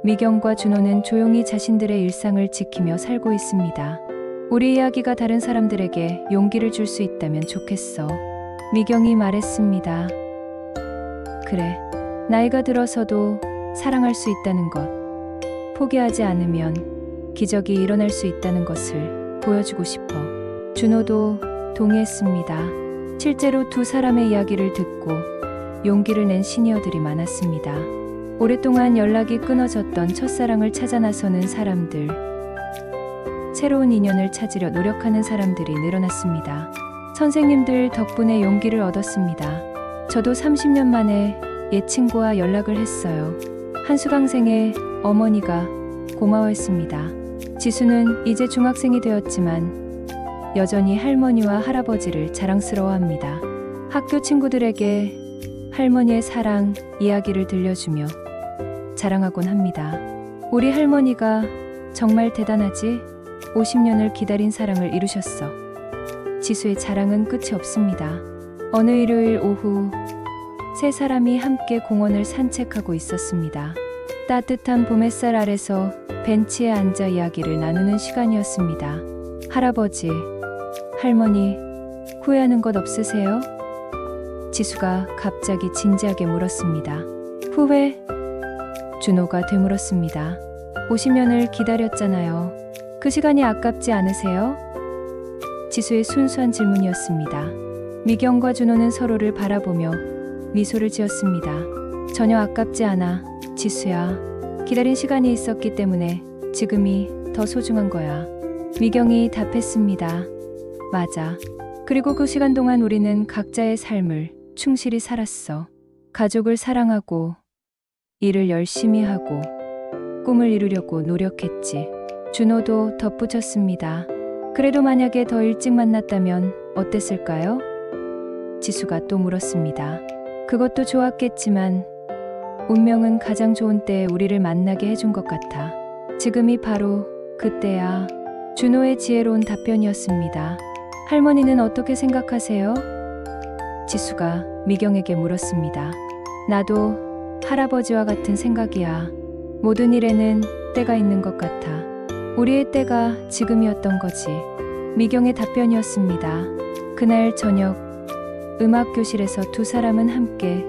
미경과 준호는 조용히 자신들의 일상을 지키며 살고 있습니다. 우리 이야기가 다른 사람들에게 용기를 줄 수 있다면 좋겠어. 미경이 말했습니다. 그래, 나이가 들어서도 사랑할 수 있다는 것, 포기하지 않으면 기적이 일어날 수 있다는 것을 보여주고 싶어. 준호도 동의했습니다. 실제로 두 사람의 이야기를 듣고 용기를 낸 시니어들이 많았습니다. 오랫동안 연락이 끊어졌던 첫사랑을 찾아 나서는 사람들, 새로운 인연을 찾으려 노력하는 사람들이 늘어났습니다. 선생님들 덕분에 용기를 얻었습니다. 저도 30년 만에 옛 친구와 연락을 했어요. 한 수강생의 어머니가 고마워했습니다. 지수는 이제 중학생이 되었지만 여전히 할머니와 할아버지를 자랑스러워합니다. 학교 친구들에게 할머니의 사랑 이야기를 들려주며 자랑하곤 합니다. 우리 할머니가 정말 대단하지? 50년을 기다린 사랑을 이루셨어. 지수의 자랑은 끝이 없습니다. 어느 일요일 오후 세 사람이 함께 공원을 산책하고 있었습니다. 따뜻한 봄햇살 아래서 벤치에 앉아 이야기를 나누는 시간이었습니다. 할아버지, 할머니, 후회하는 것 없으세요? 지수가 갑자기 진지하게 물었습니다. 후회? 준호가 되물었습니다. 50년을 기다렸잖아요. 그 시간이 아깝지 않으세요? 지수의 순수한 질문이었습니다. 미경과 준호는 서로를 바라보며 미소를 지었습니다. 전혀 아깝지 않아, 지수야. 기다린 시간이 있었기 때문에 지금이 더 소중한 거야. 미경이 답했습니다. 맞아. 그리고 그 시간 동안 우리는 각자의 삶을 충실히 살았어. 가족을 사랑하고, 일을 열심히 하고, 꿈을 이루려고 노력했지. 준호도 덧붙였습니다. 그래도 만약에 더 일찍 만났다면 어땠을까요? 지수가 또 물었습니다. 그것도 좋았겠지만 운명은 가장 좋은 때에 우리를 만나게 해준 것 같아. 지금이 바로 그때야. 준호의 지혜로운 답변이었습니다. 할머니는 어떻게 생각하세요? 지수가 미경에게 물었습니다. 나도 할아버지와 같은 생각이야. 모든 일에는 때가 있는 것 같아. 우리의 때가 지금이었던 거지. 미경의 답변이었습니다. 그날 저녁 음악 교실에서 두 사람은 함께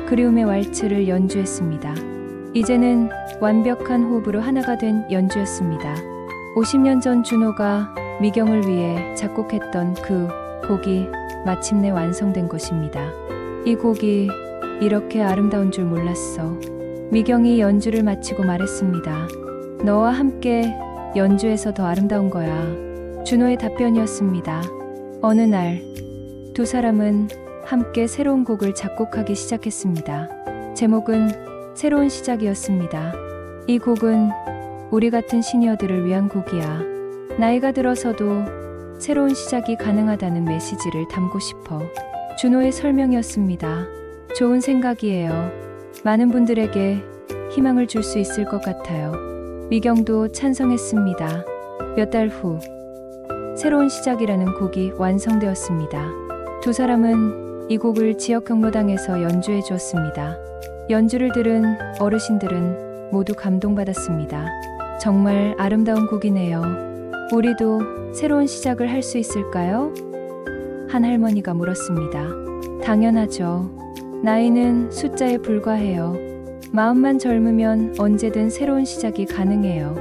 그리움의 왈츠를 연주했습니다. 이제는 완벽한 호흡으로 하나가 된 연주였습니다. 50년 전 준호가 미경을 위해 작곡했던 그 곡이 마침내 완성된 것입니다. 이 곡이 이렇게 아름다운 줄 몰랐어. 미경이 연주를 마치고 말했습니다. 너와 함께 연주해서 더 아름다운 거야. 준호의 답변이었습니다. 어느 날 두 사람은 함께 새로운 곡을 작곡하기 시작했습니다. 제목은 새로운 시작이었습니다. 이 곡은 우리 같은 시니어들을 위한 곡이야. 나이가 들어서도 새로운 시작이 가능하다는 메시지를 담고 싶어. 준호의 설명이었습니다. 좋은 생각이에요. 많은 분들에게 희망을 줄 수 있을 것 같아요. 미경도 찬성했습니다. 몇 달 후, 새로운 시작이라는 곡이 완성되었습니다. 두 사람은 이 곡을 지역 경로당에서 연주해 주었습니다. 연주를 들은 어르신들은 모두 감동받았습니다. 정말 아름다운 곡이네요. 우리도 새로운 시작을 할 수 있을까요? 한 할머니가 물었습니다. 당연하죠. 나이는 숫자에 불과해요. 마음만 젊으면 언제든 새로운 시작이 가능해요.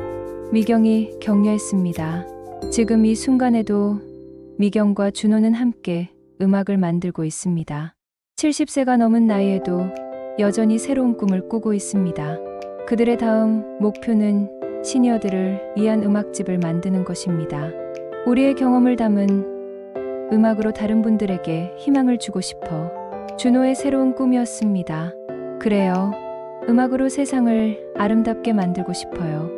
미경이 격려했습니다. 지금 이 순간에도 미경과 준호는 함께 음악을 만들고 있습니다. 70세가 넘은 나이에도 여전히 새로운 꿈을 꾸고 있습니다. 그들의 다음 목표는 시니어들을 위한 음악집을 만드는 것입니다. 우리의 경험을 담은 음악으로 다른 분들에게 희망을 주고 싶어. 준호의 새로운 꿈이었습니다. 그래요. 음악으로 세상을 아름답게 만들고 싶어요.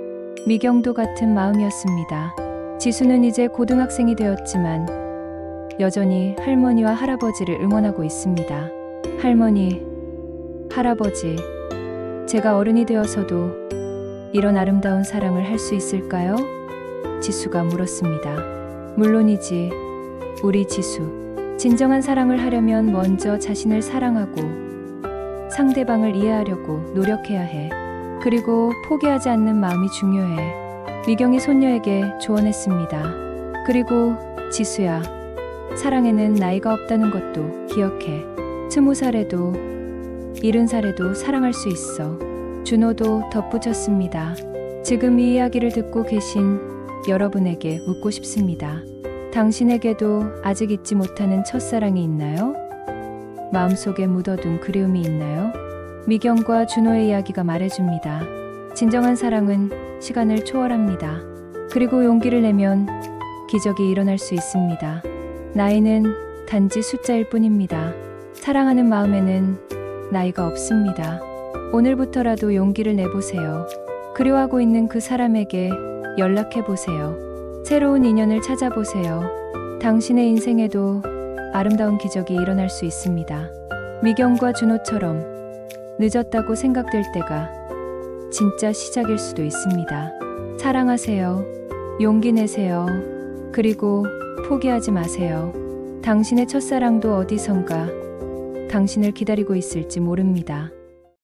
미경도 같은 마음이었습니다. 지수는 이제 고등학생이 되었지만 여전히 할머니와 할아버지를 응원하고 있습니다. 할머니, 할아버지, 제가 어른이 되어서도 이런 아름다운 사랑을 할 수 있을까요? 지수가 물었습니다. 물론이지, 우리 지수. 진정한 사랑을 하려면 먼저 자신을 사랑하고 상대방을 이해하려고 노력해야 해. 그리고 포기하지 않는 마음이 중요해. 미경이 손녀에게 조언했습니다. 그리고 지수야, 사랑에는 나이가 없다는 것도 기억해. 20살에도 70살에도 사랑할 수 있어. 준호도 덧붙였습니다. 지금 이 이야기를 듣고 계신 여러분에게 묻고 싶습니다. 당신에게도 아직 잊지 못하는 첫사랑이 있나요? 마음속에 묻어둔 그리움이 있나요? 미경과 준호의 이야기가 말해줍니다. 진정한 사랑은 시간을 초월합니다. 그리고 용기를 내면 기적이 일어날 수 있습니다. 나이는 단지 숫자일 뿐입니다. 사랑하는 마음에는 나이가 없습니다. 오늘부터라도 용기를 내보세요. 그리워하고 있는 그 사람에게 연락해보세요. 새로운 인연을 찾아보세요. 당신의 인생에도 아름다운 기적이 일어날 수 있습니다. 미경과 준호처럼 늦었다고 생각될 때가 진짜 시작일 수도 있습니다. 사랑하세요. 용기 내세요. 그리고 포기하지 마세요. 당신의 첫사랑도 어디선가 당신을 기다리고 있을지 모릅니다.